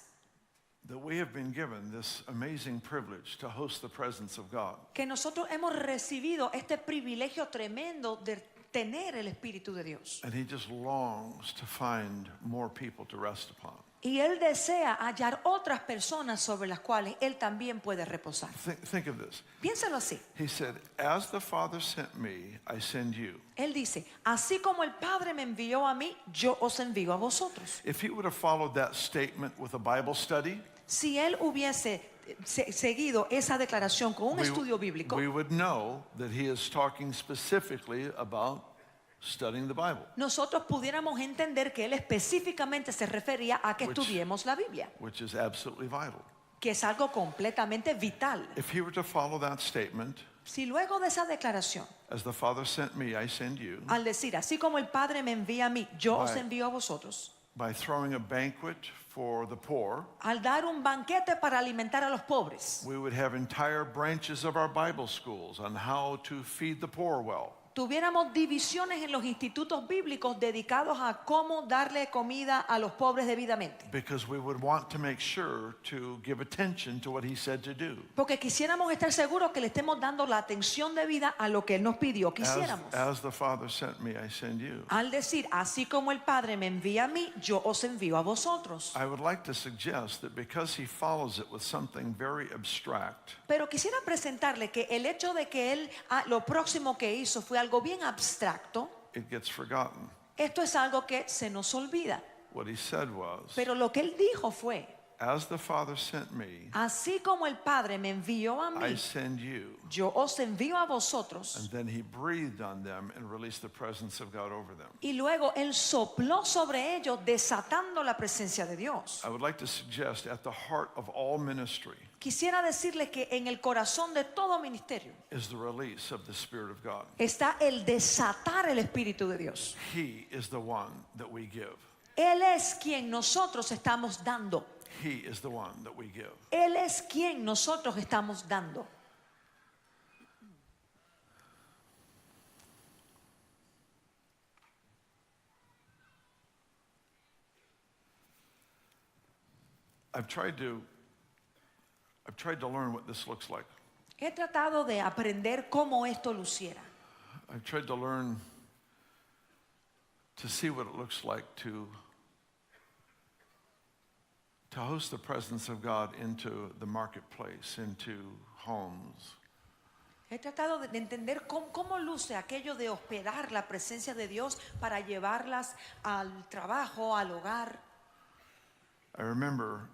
that we have been given this amazing privilege to host the presence of God. que nosotros hemos recibido este privilegio tremendo de tener el Espíritu de Dios. And he just longs to find more people to rest upon. Y Él desea hallar otras personas sobre las cuales Él también puede reposar. Think of this. Piénsalo así. He said, as the Father sent me, I send you. Él dice, así como el Padre me envió a mí, yo os envío a vosotros. If he would have followed that statement with a Bible study, Si Él hubiese seguido esa declaración con un estudio bíblico, we would know that he is talking specifically about studying the Bible, nosotros pudiéramos entender que Él específicamente se refería a que Which- estudiemos la Biblia, which is absolutely vital. que es algo completamente vital. If he were to follow that statement, Si luego de esa declaración, as the Father sent me, I send you, al decir, así como el Padre me envía a mí, yo os Right. envío a vosotros, by throwing a banquet for the poor, al dar un banquete para alimentar a los pobres, we would have entire branches of our Bible schools on how to feed the poor well. tuviéramos divisiones en los institutos bíblicos dedicados a cómo darle comida a los pobres debidamente. Because we would want to make sure to give attention to what he said to do. Porque quisiéramos estar seguros que le estemos dando la atención debida a lo que Él nos pidió. Quisiéramos. As the Father sent me, I send you. Al decir, así como el Padre me envía a mí, yo os envío a vosotros. I would like to suggest that because he follows it with something very abstract, Pero quisiera presentarle que el hecho de que Él lo próximo que hizo fue algo bien abstracto, it gets forgotten. esto es algo que se nos olvida. What he said was, Pero lo que Él dijo fue, as the Father sent me, así como el Padre me envió a I mí, send you. yo os envío a vosotros. And then he breathed on them and released the presence of God over them. Y luego Él sopló sobre ellos desatando la presencia de Dios. I would like to suggest at the heart of all ministry Quisiera decirles que en el corazón de todo ministerio is the release of the Spirit of God. está el desatar el Espíritu de Dios. He is the one that we give. Él es quien nosotros estamos dando. He is the one that we give. Él es quien nosotros estamos dando. I've tried to learn what this looks like. He tratado de aprender cómo esto luciera. I've tried to learn to see what it looks like to to host the presence of God into the marketplace, into homes. He tratado de entender cómo luce aquello de hospedar la presencia de Dios para llevarlas al trabajo, al hogar. I remember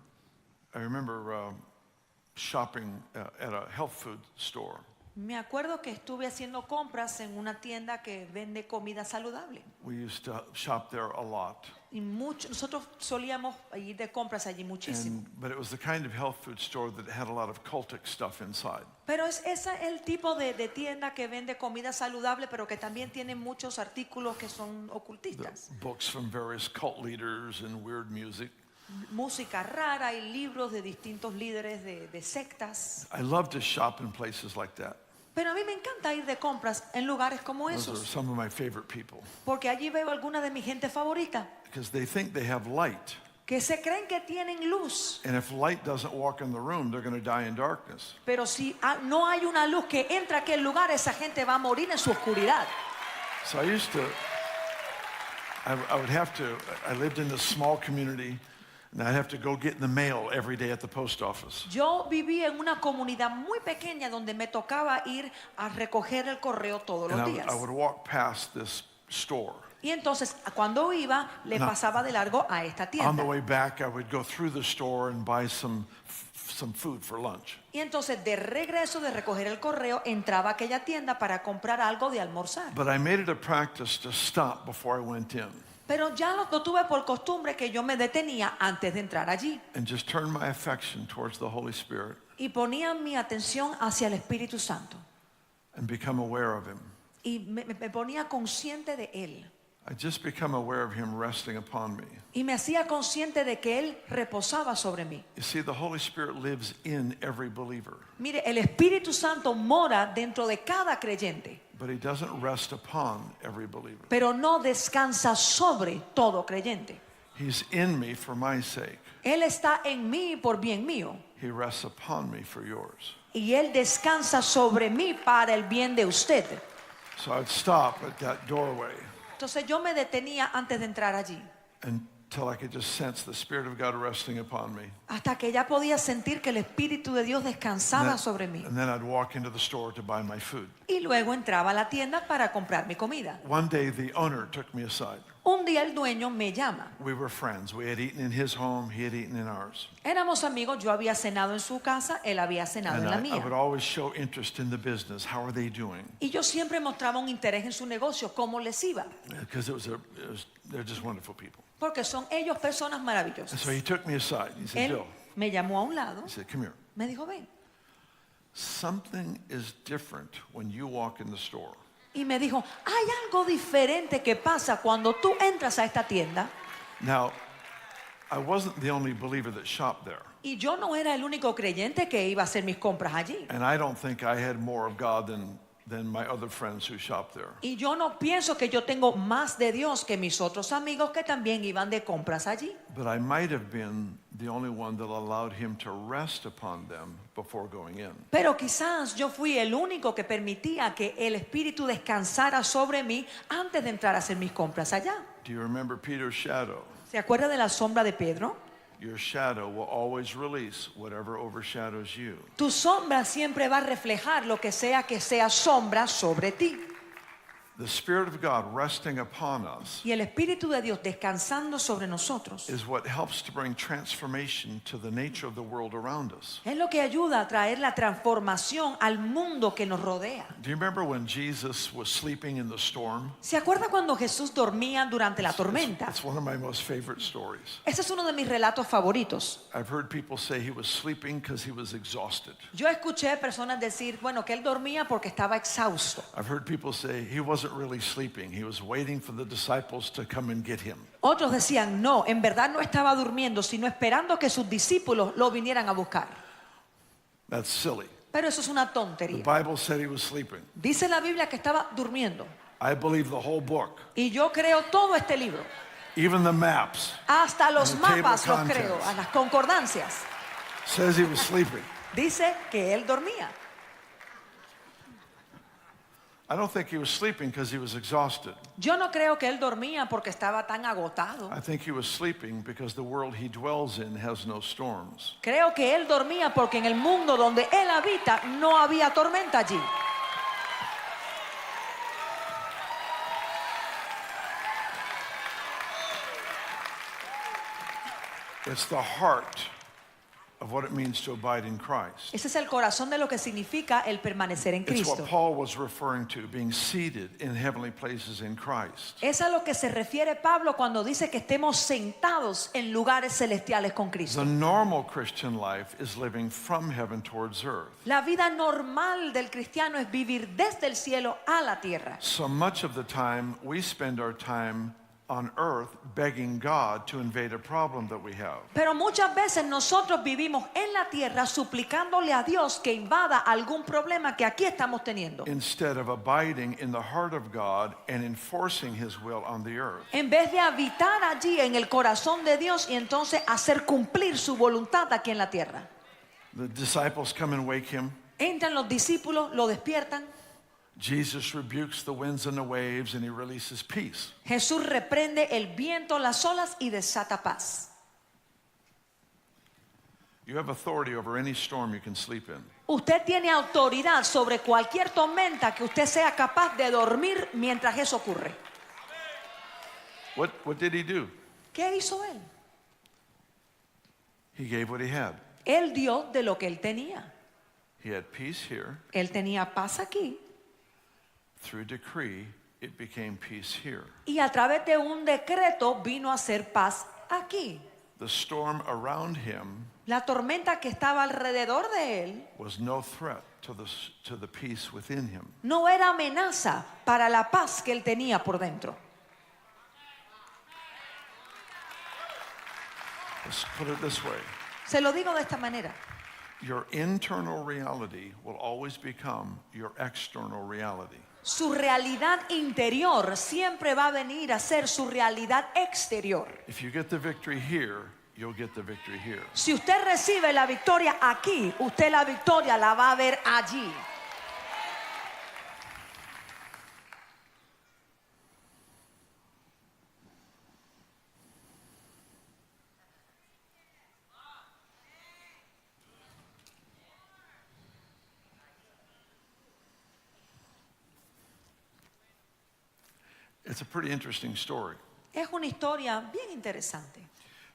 shopping at a health food store. Me acuerdo que estuve haciendo compras en una tienda que vende comida saludable. We used to shop there a lot. Y nosotros solíamos ir de compras allí muchísimo. But it was the kind of health food store that had a lot of cultic stuff inside. Pero es el tipo de tienda que vende comida saludable, pero que también tiene muchos artículos que son ocultistas. Books from various cult leaders and weird music. Música rara y libros de distintos líderes de sectas. I love to shop in places like that. Pero a mí me encanta ir de compras en lugares como Those are esos, some of my favorite people porque allí veo alguna de mi gente favorita because they think they have light. que se creen que tienen luz, And if light doesn't walk in the room, they're going to die in darkness. pero si no hay una luz que entra a aquel lugar, esa gente va a morir en su oscuridad. So I lived in this small community, and I'd have to go get the mail every day at the post office. Yo viví en una comunidad muy pequeña donde me tocaba ir a recoger el correo todos And los días. I would walk past this store. Y entonces, cuando iba, le pasaba de largo a esta On the tienda. way back, I would go through the store and buy some food for lunch. Y entonces, de regreso de recoger el correo, entraba a aquella tienda para comprar algo de almorzar. But I made it a practice to stop before I went in Pero ya lo tuve por costumbre que yo me detenía antes de entrar allí and just turn my affection towards the Holy Spirit y ponía mi atención hacia el Espíritu Santo and become aware of Him. y me ponía consciente de Él I just become aware of Him resting upon me. y me hacía consciente de que Él reposaba sobre mí. You see, the Holy Spirit lives in every believer, Mire, el Espíritu Santo mora dentro de cada creyente, but He doesn't rest upon every believer. pero no descansa sobre todo creyente. He's in me for my sake. Él está en mí por bien mío He rests upon me for yours. y Él descansa sobre mí para el bien de usted. So I'd stop at that doorway Entonces yo me detenía antes de entrar allí, until I could just sense the Spirit of God resting upon me. hasta que ya podía sentir que el Espíritu de Dios descansaba sobre mí. And then I'd walk into the store to buy my food. Y luego entraba a la tienda para comprar mi comida. One day the owner took me aside. Un día el dueño me llama. We were friends. We had eaten in his home, he had eaten in ours. Éramos amigos, yo había cenado en su casa, él había cenado And en la I would mía. always show interest in the business. How are they doing? Y yo siempre mostraba un interés en su negocio, cómo les iba, Because they're just wonderful people. porque son ellos personas And maravillosas. so he took me aside. He said, Él Bill, me llamó a un lado, he said, come here. me dijo, ven. Something is different when you walk in the store. Y me dijo, hay algo diferente que pasa cuando tú entras a esta tienda. Now, I wasn't the only believer that shopped there. Y yo no era el único creyente que iba a hacer mis compras allí. And I don't think I had more of God than my other friends who shopped there. Y yo no pienso que yo tengo más de Dios que mis otros amigos que también iban de compras allí. But I might have been the only one that allowed him to rest upon them before going in. Pero quizás yo fui el único que permitía que el Espíritu descansara sobre mí antes de entrar a hacer mis compras allá. Do you remember Peter's shadow? ¿Se acuerda de la sombra de Pedro? Your shadow will always release whatever overshadows you. Tu sombra siempre va a reflejar lo que sea sombra sobre ti. The Spirit of God resting upon us Y el Espíritu de Dios descansando sobre nosotros is what helps to bring transformation to the nature of the world around us. es lo que ayuda a traer la transformación al mundo que nos rodea. Do you remember when Jesus was sleeping in the storm? ¿Se acuerda cuando Jesús dormía durante la tormenta? It's one of my most favorite stories. Ese es uno de mis relatos favoritos. I've heard people say he was sleeping because he was exhausted. Yo escuché personas decir, bueno, que él dormía porque estaba exhausto. I've heard people say he wasn't really sleeping. He was waiting for the disciples to come and get him. Otros decían, no, en verdad no estaba durmiendo, sino esperando que sus discípulos lo vinieran a buscar. That's silly. Pero eso es una The tontería. Bible said he was sleeping. Dice la Biblia que estaba durmiendo. I believe the whole book, Y yo creo todo este libro. even the maps, Hasta los And the table mapas los of creo, contents. a las concordancias. says he was sleeping. Dice que él dormía. I don't think he was sleeping because he was exhausted. Yo no creo que él dormía porque estaba tan agotado. I think he was sleeping because the world he dwells in has no storms. Creo que él dormía porque en el mundo donde él habita no había tormenta allí. It's the heart of what it means to abide in Christ. Ese es el corazón de lo que significa el permanecer en It's what Cristo. Paul was referring to, being seated in heavenly places in Christ. Es a lo que se refiere Pablo cuando dice que estemos sentados en lugares celestiales con Cristo. The normal Christian life is living from heaven towards earth. La vida normal del cristiano es vivir desde el cielo a la tierra. So much of the time we spend our time on earth begging God to invade a problem that we have. Pero muchas veces nosotros vivimos en la tierra suplicándole a Dios que invada algún problema que aquí estamos teniendo, Instead of abiding in the heart of God and enforcing his will on the earth. en vez de habitar allí en el corazón de Dios y entonces hacer cumplir su voluntad aquí en la tierra. The disciples come and wake him. Entran los discípulos, lo despiertan. Jesus rebukes the winds and the waves and he releases peace. Jesús reprende el viento, las olas y desata paz. You have authority over any storm you can sleep in. Usted tiene autoridad sobre cualquier tormenta que usted sea capaz de dormir mientras eso ocurre. What did he do? ¿Qué hizo él? He gave what he had. Él dio de lo que él tenía. He had peace here. Él tenía paz aquí. Through decree, it became peace here. Y a través de un decreto vino a ser paz aquí. The storm around him La tormenta que estaba alrededor de él was no threat to the peace within him. no era amenaza para la paz que él tenía por dentro. Let's put it this way. Se lo digo de esta manera. Your internal reality will always become your external reality. Su realidad interior siempre va a venir a ser su realidad exterior. If you get the victory here, you'll get the victory here. Si usted recibe la victoria aquí, usted la victoria la va a ver allí. It's a pretty interesting story. Es una historia bien interesante.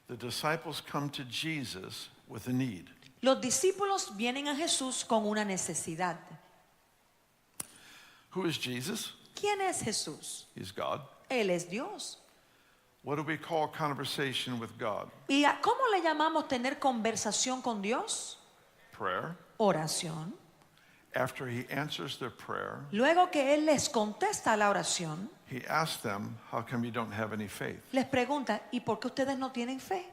The disciples come to Jesus with a need. Los discípulos vienen a Jesús con una necesidad. Who is Jesus? ¿Quién es Jesús? He's God. Él es Dios. What do we call conversation with God? ¿Y cómo le llamamos tener conversación con Dios? Prayer. Oración. After he answers their prayer, Luego que Él les contesta la oración, he asks them, how come you don't have any faith? les pregunta, ¿y por qué ustedes no tienen fe?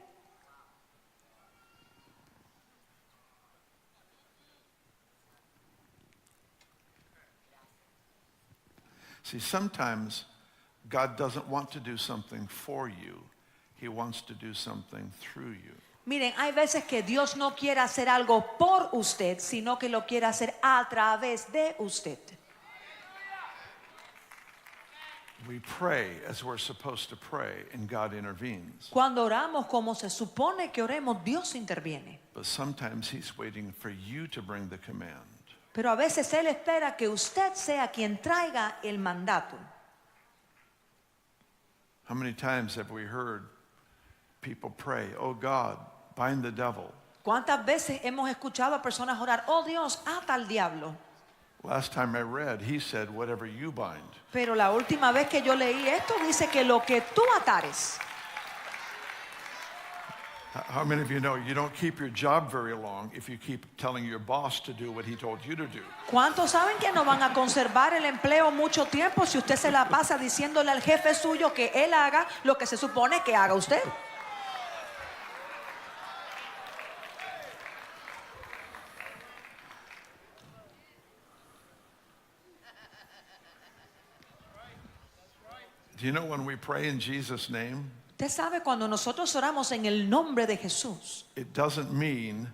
See, sometimes God doesn't want to do something for you. He wants to do something through you. Miren, hay veces que Dios no quiere hacer algo por usted, sino que lo quiere hacer a través de usted. We pray as we're supposed to pray, and God intervenes. Cuando oramos como se supone que oremos, Dios interviene. But sometimes he's waiting for you to bring the command. Pero a veces Él espera que usted sea quien traiga el mandato. How many times have we heard people pray, oh God, bind the devil? ¿Cuántas veces hemos escuchado a personas orar, oh Dios, ata al diablo? Last time I read, he said, whatever you bind. Pero la última vez que yo leí esto dice que lo que tú atares. How many of you know you don't keep your job very long if you keep telling your boss to do what he told you to do? ¿Cuántos saben que no van a conservar el empleo mucho tiempo si usted se la pasa diciéndole al jefe suyo que él haga lo que se supone que haga usted? Do you know when we pray in Jesus' name, Usted sabe, cuando nosotros oramos en el nombre de Jesús, it doesn't mean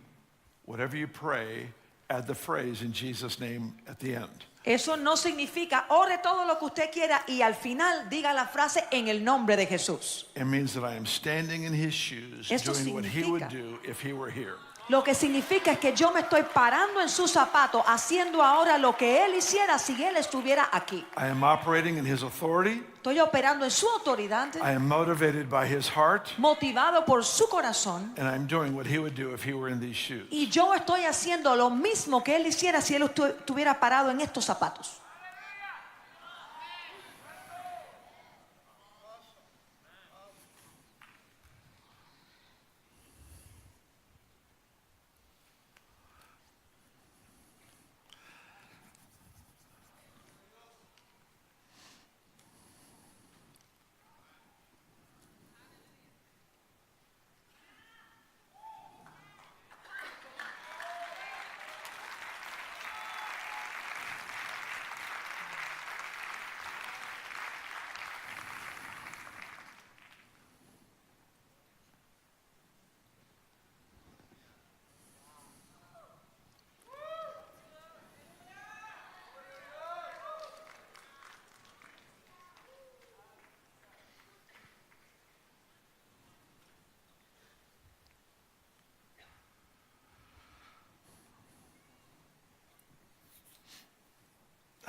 whatever you pray, add the phrase in Jesus' name at the end. Eso no significa ore todo lo que usted quiera y al final diga la frase en el nombre de Jesús. It means that I am standing in his shoes, Esto doing what he would significa- do if he were here. Lo que significa es que yo me estoy parando en sus zapatos, haciendo ahora lo que él hiciera si él estuviera aquí. I am operating in his authority. Estoy operando en su autoridad, I am motivated by his heart. motivado por su corazón. And I'm doing what he would do if he were in these shoes. Y yo estoy haciendo lo mismo que él hiciera si él estuviera parado en estos zapatos.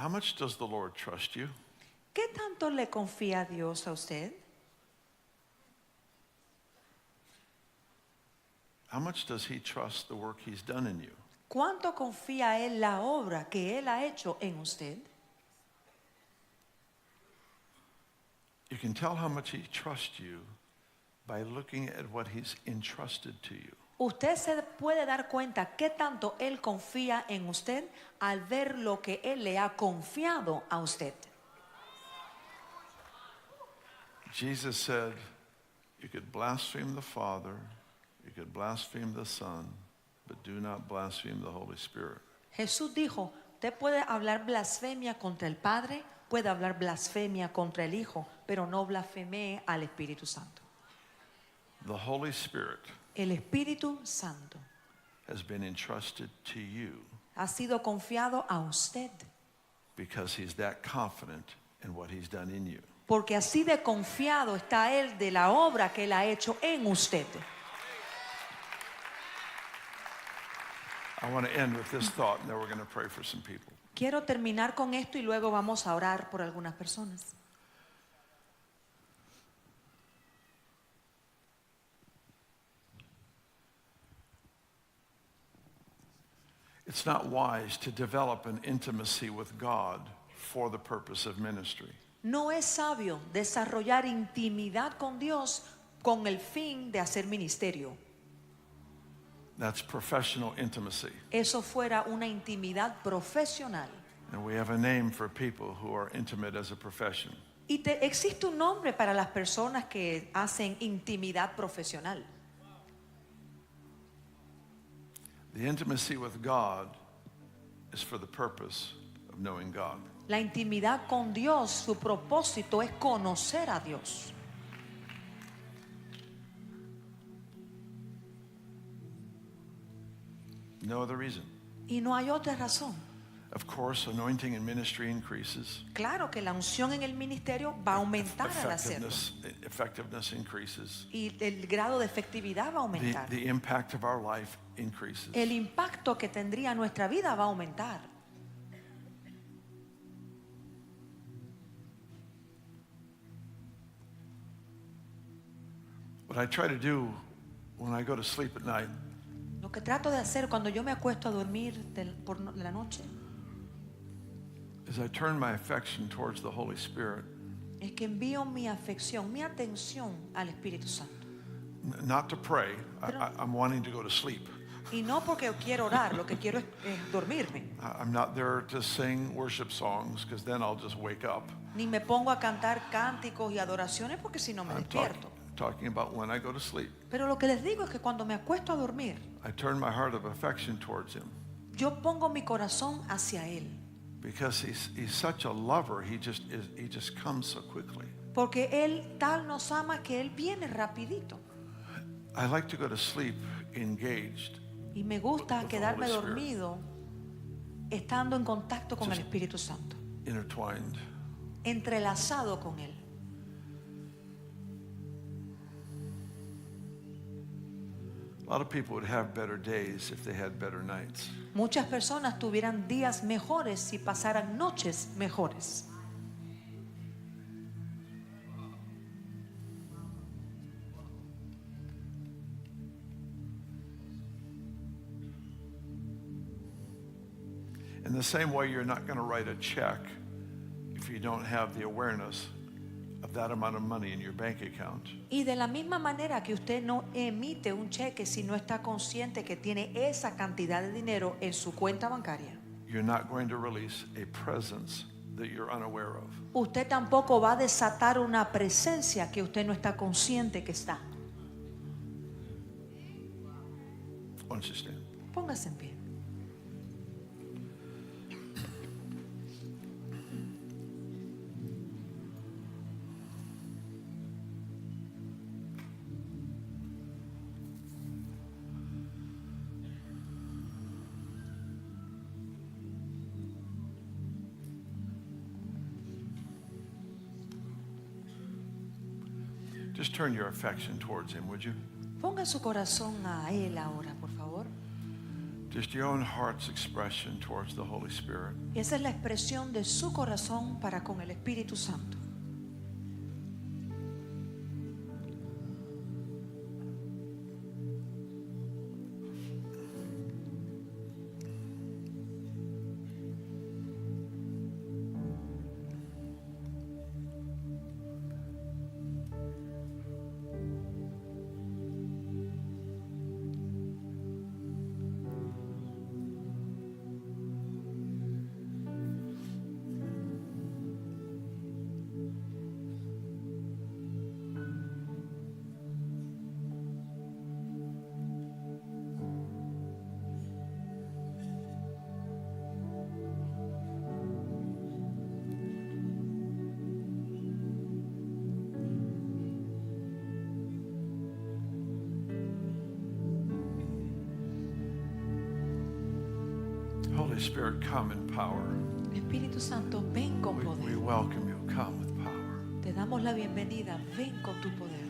How much does the Lord trust you? ¿Qué tanto le confía Dios a usted? How much does he trust the work he's done in you? ¿Cuánto confía él la obra que él ha hecho en usted? You can tell how much he trusts you by looking at what he's entrusted to you. Usted se puede dar cuenta qué tanto él confía en usted al ver lo que él le ha confiado a usted. Jesus said, you could blaspheme the Father, you could blaspheme the Son, but do not blaspheme the Holy Spirit. Jesús dijo, usted puede hablar blasfemia contra el Padre, puede hablar blasfemia contra el Hijo, pero no blasfemee al Espíritu Santo. The Holy Spirit El Espíritu Santo has been entrusted to you ha sido confiado a usted, because he's that confident in what he's done in you. porque así de confiado está él de la obra que él ha hecho en usted. I want to end with this thought, and then we're going to pray for some people. Quiero terminar con esto y luego vamos a orar por algunas personas. It's not wise to develop an intimacy with God for the purpose of ministry. No es sabio desarrollar intimidad con Dios con el fin de hacer ministerio. That's professional intimacy. Eso fuera una intimidad profesional. And we have a name for people who are intimate as a profession. Y existe un nombre para las personas que hacen intimidad profesional. The intimacy with God is for the purpose of knowing God. La intimidad con Dios, su propósito es conocer a Dios. No other reason. Y no hay otra razón. Of course, anointing in ministry increases. Claro que la unción en el ministerio va a aumentar al hacerlo. Effectiveness increases. Y el grado de efectividad va a aumentar. The impact of our life increases. El impacto que tendría nuestra vida va a aumentar. What I try to do when I go to sleep at night Lo que trato de hacer cuando yo me acuesto a dormir por la noche is I turn my affection towards the Holy Spirit, es que envío mi afección, mi atención al Espíritu Santo. not to pray. I'm wanting to go to sleep. Y no porque quiero orar, lo que quiero es dormirme. I'm not there to sing worship songs because then I'll just wake up. Ni me pongo a cantar cánticos y adoraciones porque si no me I'm despierto. talking about when I go to sleep. Pero lo que les digo es que cuando me acuesto a dormir, I turn my heart of affection towards him yo pongo mi corazón hacia Él. because he's such a lover. He just comes so quickly. Porque Él tal nos ama que Él viene rapidito. I like to go to sleep engaged. Y me gusta With the quedarme Holy Spirit. dormido estando en contacto con el Espíritu Santo, intertwined. entrelazado con Él. A lot of people would have better days if they had better nights. Muchas personas tuvieran días mejores si pasaran noches mejores. In the same way, you're not going to write a check if you don't have the awareness of that amount of money in your bank account. Y de la misma manera que usted no emite un cheque si no está consciente que tiene esa cantidad de dinero en su cuenta bancaria. You're not going to release a presence that you're unaware of. Usted tampoco va a desatar una presencia que usted no está consciente que está. Why don't you stand? Póngase en pie. Just turn your affection towards him, would you? Ponga su corazón a Él ahora, por favor. Just your own heart's expression towards the Holy Spirit. Y esa es la expresión de su corazón para con el Espíritu Santo. Holy Spirit, come in power. Espíritu Santo, ven con We poder. welcome you. Come with power. Te damos la bienvenida. Ven con tu poder.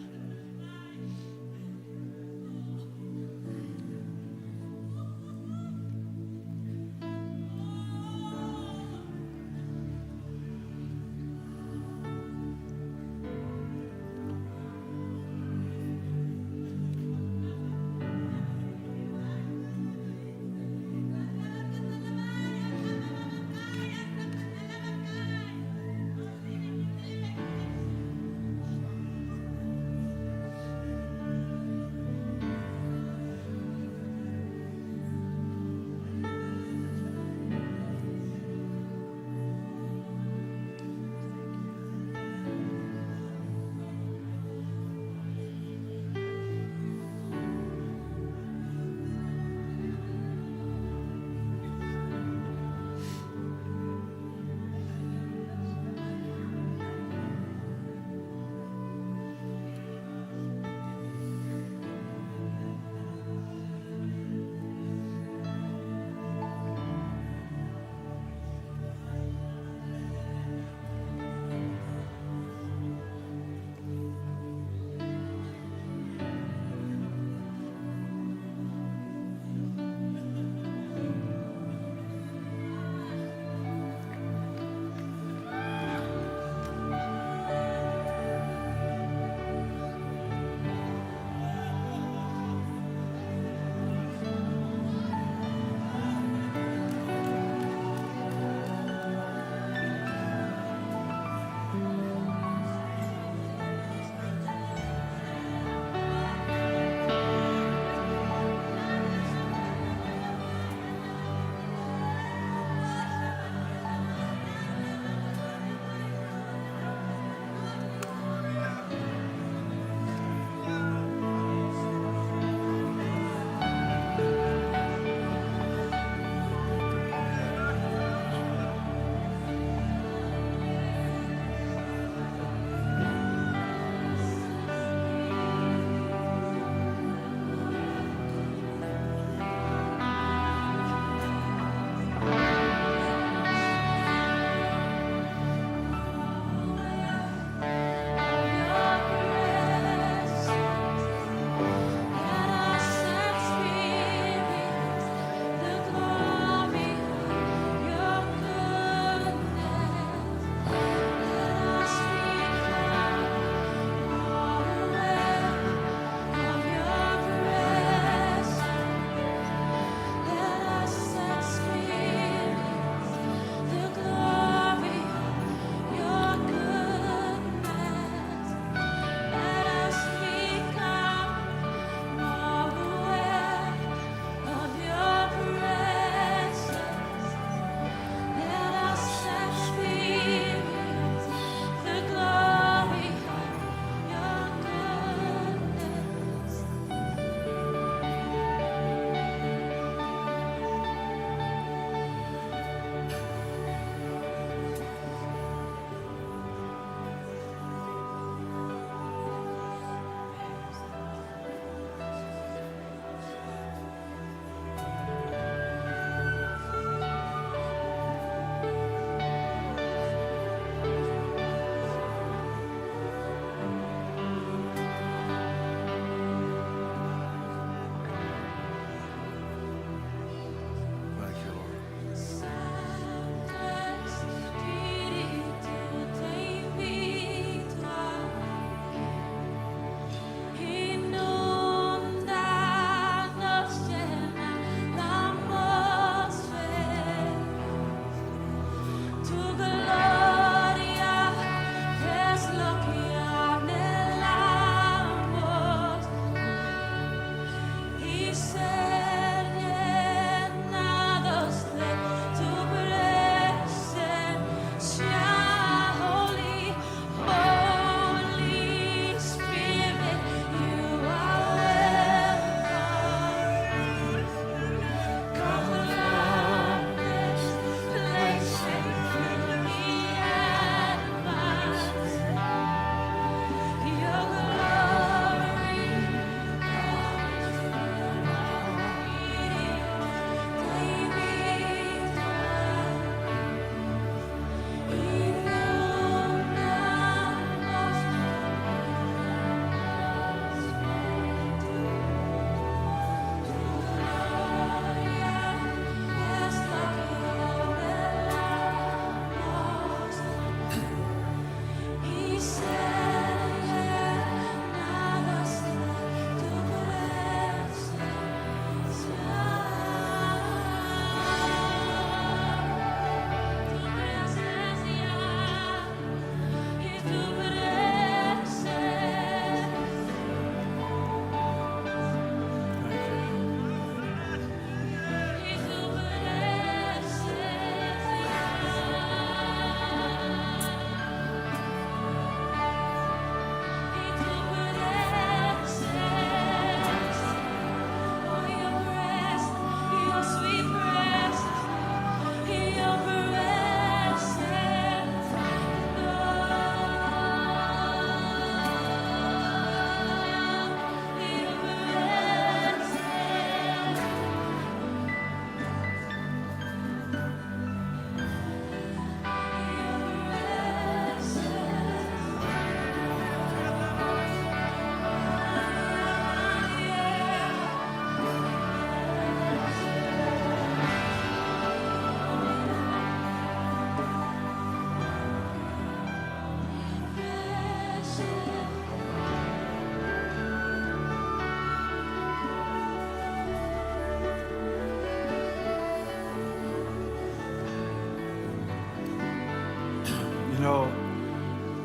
know,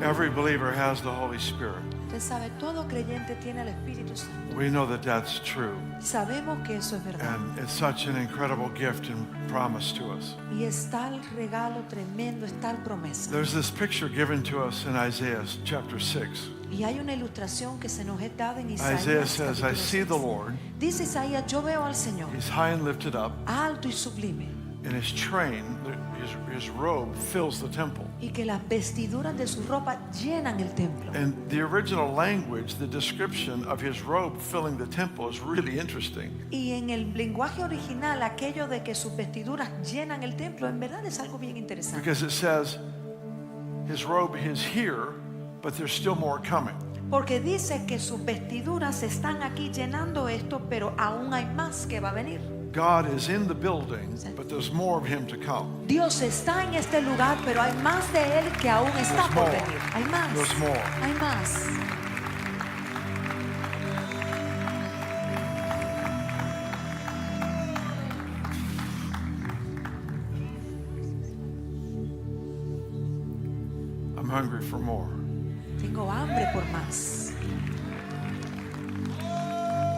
every believer has the Holy Spirit. Usted sabe, todo creyente tiene el Espíritu Santo. We know that that's true. Sabemos que eso es verdad. And it's such an incredible gift and promise to us. Y es tal regalo tremendo, es tal promesa. There's this picture given to us in Isaiah chapter 6. Y hay una ilustración que se nos es dada en Isaías. Isaiah says, I capítulo see the 6. Lord. Dice Isaías, yo veo al Señor, He's high and lifted up, alto y sublime, and his train, his robe fills the temple. y que las vestiduras de su ropa llenan el templo. And the original language, the description of his robe filling the temple is really interesting. Y en el lenguaje original, aquello de que sus vestiduras llenan el templo, en verdad es algo bien interesante. Because it says his robe is here, but there's still more coming. Porque dice que sus vestiduras están aquí llenando esto, pero aún hay más que va a venir. God is in the building, but there's more of him to come. Dios está en este lugar, pero hay más de Él que aún está There's por more. venir. Hay más. There's more. Hay más. I'm hungry for more. Tengo hambre por más.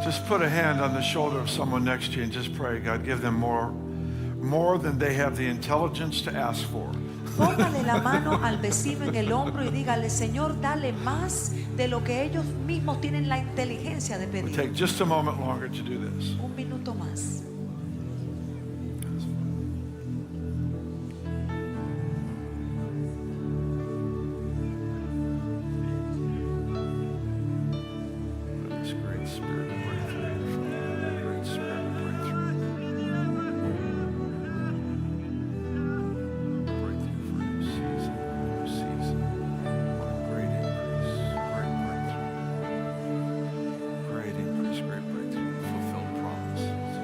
Just put a hand on the shoulder of someone next to you and just pray, God, give them more than they have the intelligence to ask for. Póngale la mano al vecino en el hombro y dígale, Señor, dale más de lo que ellos mismos tienen la inteligencia de We'll pedir. take just a moment longer to do this. Un minuto más. Let this great spirit of breakthrough, great spirit of breakthrough. Breakthrough for new season, great increase, great breakthrough. Great increase, great breakthrough, fulfilled promises.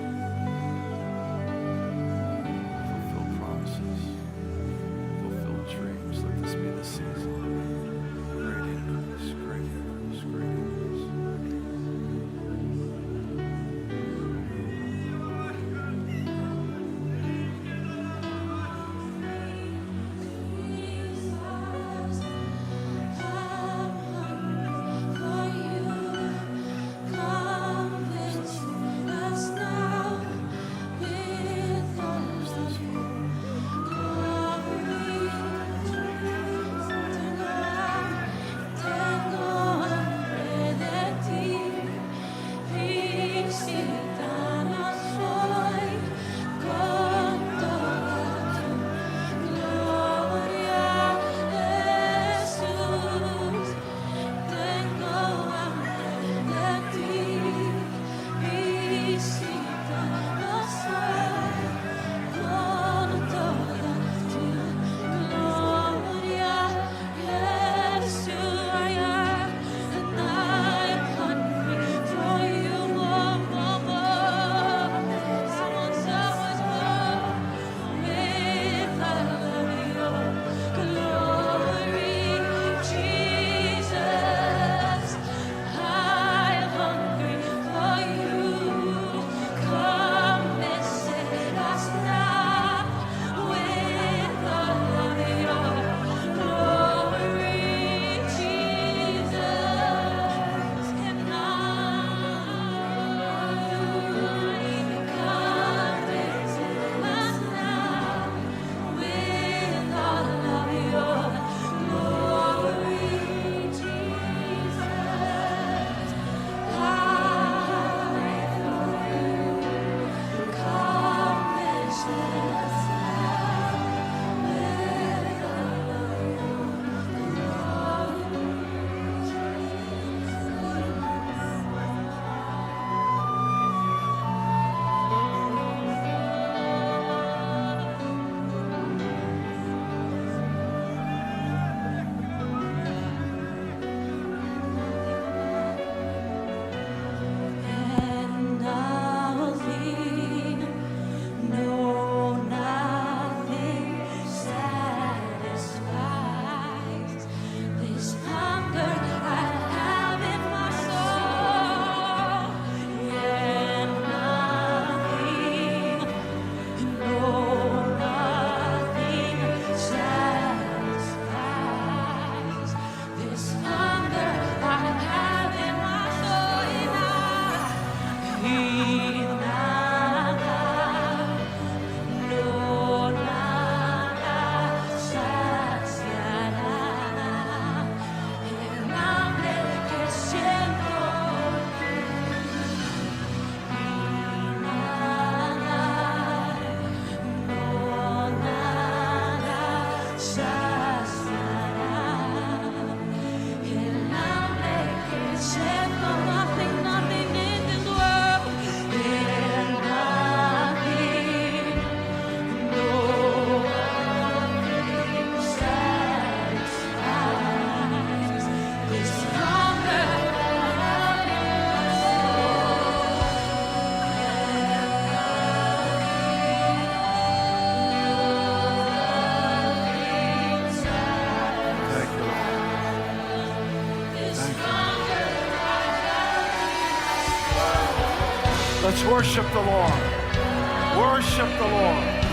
Let's worship the Lord. Worship the Lord.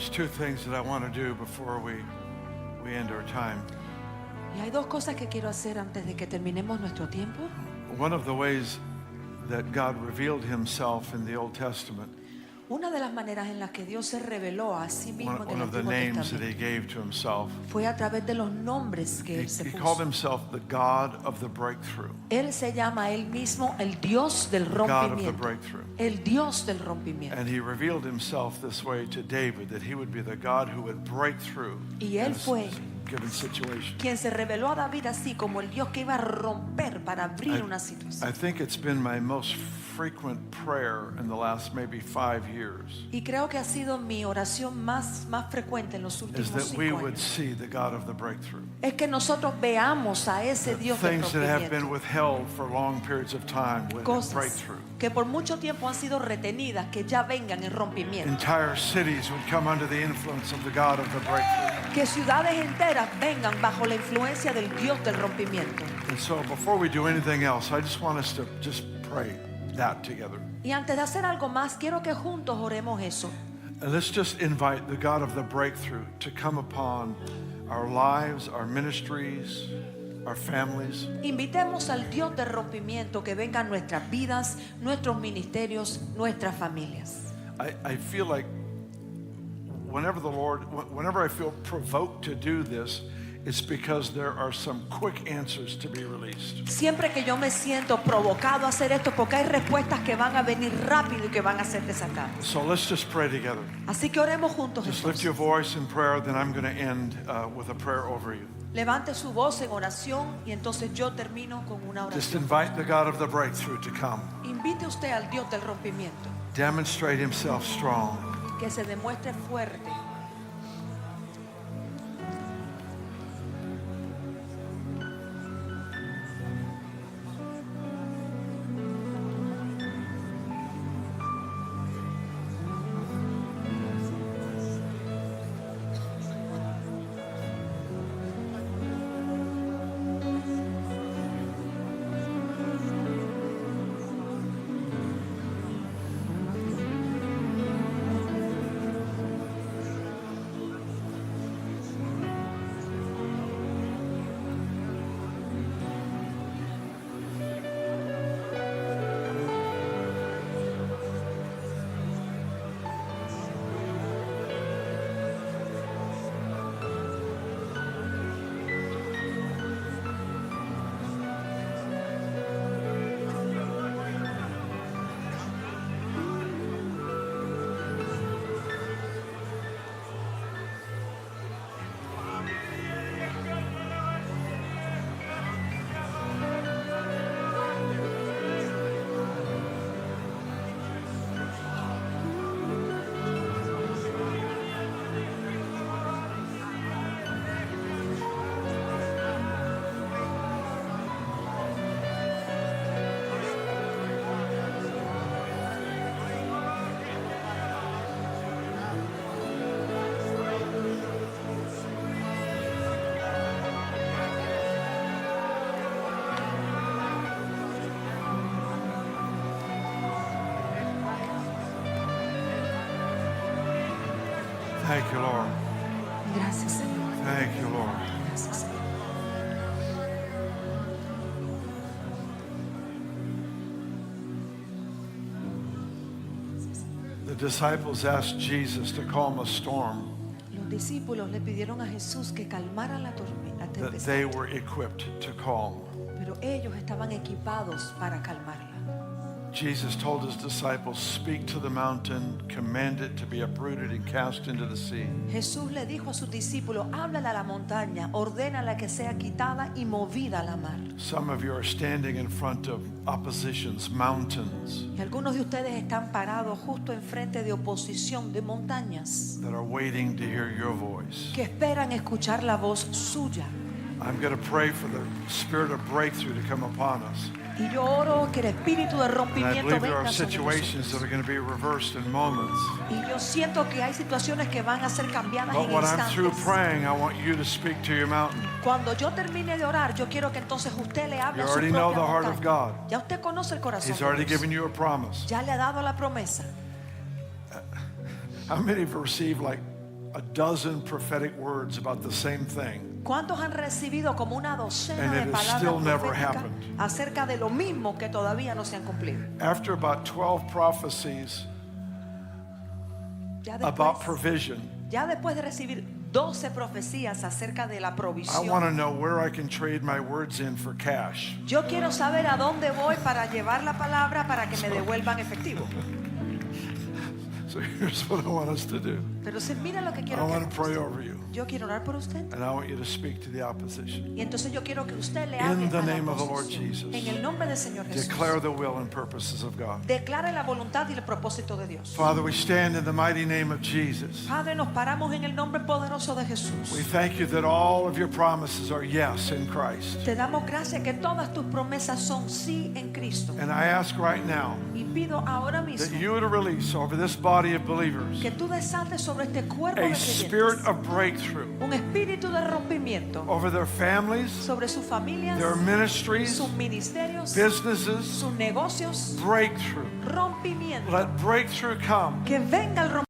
There's two things that I want to do before we end our time. Y hay dos cosas que quiero hacer antes de que terminemos nuestro tiempo. One of the ways that God revealed himself in the Old Testament, Una de las maneras en las que Dios se reveló a sí mismo en el one of the Antiguo names that he Testamento gave to himself, fue a través de los nombres que he Él se called puso. himself the God of the breakthrough. Él se llama a Él mismo el Dios del God of the rompimiento. breakthrough. El Dios del rompimiento. And he revealed himself this way to David, that he would be the God who would break through Y él in fue a given situation. quien se reveló a David así como el Dios que iba a romper para abrir una situación. I think it's been my most frequent prayer in the last maybe 5 years, Y creo que ha sido mi oración más frecuente en los is últimos that we 5 would años. see the God of the breakthrough. Es que nosotros veamos a ese Dios del Things that have been rompimiento. withheld for long periods of time with Cosas breakthrough. que por mucho tiempo han sido retenidas, que ya vengan en rompimiento. Entire cities would come under the influence of the God of the breakthrough. Que ciudades enteras vengan bajo la influencia del Dios del rompimiento. And so before we do anything else, I just want us to just pray that together. Y antes de hacer algo más, quiero que juntos oremos eso. And let's just invite the God of the breakthrough to come upon our lives, our ministries, our families. Invitemos al Dios del rompimiento que venga a nuestras vidas, nuestros ministerios, nuestras familias. I feel like whenever I feel provoked to do this, it's because there are some quick answers to be released. Siempre que yo me siento provocado a hacer esto, porque hay respuestas que van a venir rápido y que van a ser desatadas. So let's just pray together. Así que oremos juntos. Just lift Entonces. your voice in prayer, then I'm going to end with a prayer over you. Levante su voz en oración y entonces yo termino con una Just oración. invite the God of the breakthrough to come. Invite usted al Dios del rompimiento, Demonstrate himself strong. que se demuestre fuerte. Thank you, Lord. Gracias, Señor. Thank you, Lord. Gracias, Señor. The disciples asked Jesus to calm a storm, Los discípulos le pidieron a Jesús que calmara la that tempestad, they were equipped to calm. pero ellos estaban equipados para calmarla. Jesus told his disciples, speak to the mountain, command it to be uprooted and cast into the sea. Jesús le dijo a sus discípulos, háblale a la montaña, ordénala que sea quitada y movida a la mar. Some of you are standing in front of oppositions, mountains Y algunos de ustedes están parados justo enfrente de oposición, de montañas, that are waiting to hear your voice. que esperan escuchar la voz suya. I'm going to pray for the spirit of breakthrough to come upon us. Y yo oro que el espíritu de And I rompimiento believe there are venga sobre situations that nosotros. are going to be reversed in moments. Y yo siento que hay situaciones que van a ser cambiadas But en when I'm through instantes. praying, I want you to speak to your mountain. Cuando yo termine de orar, yo quiero que entonces usted le hable You a su already know propia the heart of montaña. God. Ya usted conoce el corazón He's de already Dios. given you a promise. Ya le ha dado la promesa. How many have received like a dozen prophetic words about the same thing. ¿Cuántos han recibido como una docena And de it has still palabras never proféticas happened. acerca de lo mismo que todavía no se han cumplido? After about 12 prophecies Ya about después, provision, ya después de recibir 12 profecías acerca de la I want provisión, to know where I can trade my words in for cash. yo quiero saber a dónde voy para llevar la palabra para que me devuelvan efectivo. So here's what I want us to do. Pero mira lo que I quiero que want to hagamos. pray over you, Yo quiero orar por usted. and I want you to speak to the opposition. Y entonces yo quiero que usted le hable In the a la name of the Lord oposición. Jesus, En el nombre del Señor Jesús. declare the will and purposes of God. Declare la voluntad y el propósito de Dios. Father, we stand in the mighty name of Jesus. Padre, nos paramos en el nombre poderoso de Jesús. We thank you that all of your promises are yes in Christ. Te damos gracias que todas tus promesas son sí en Cristo. And I ask right now Y pido ahora that mismo you would release over this body of believers que tú desates sobre este cuerpo de a spirit creyentes of breakthrough un espíritu de rompimiento over their families, sobre sus familias, their ministries, sus ministerios, businesses. sus negocios. Breakthrough. Rompimiento. Let breakthrough come. Que venga el rompimiento.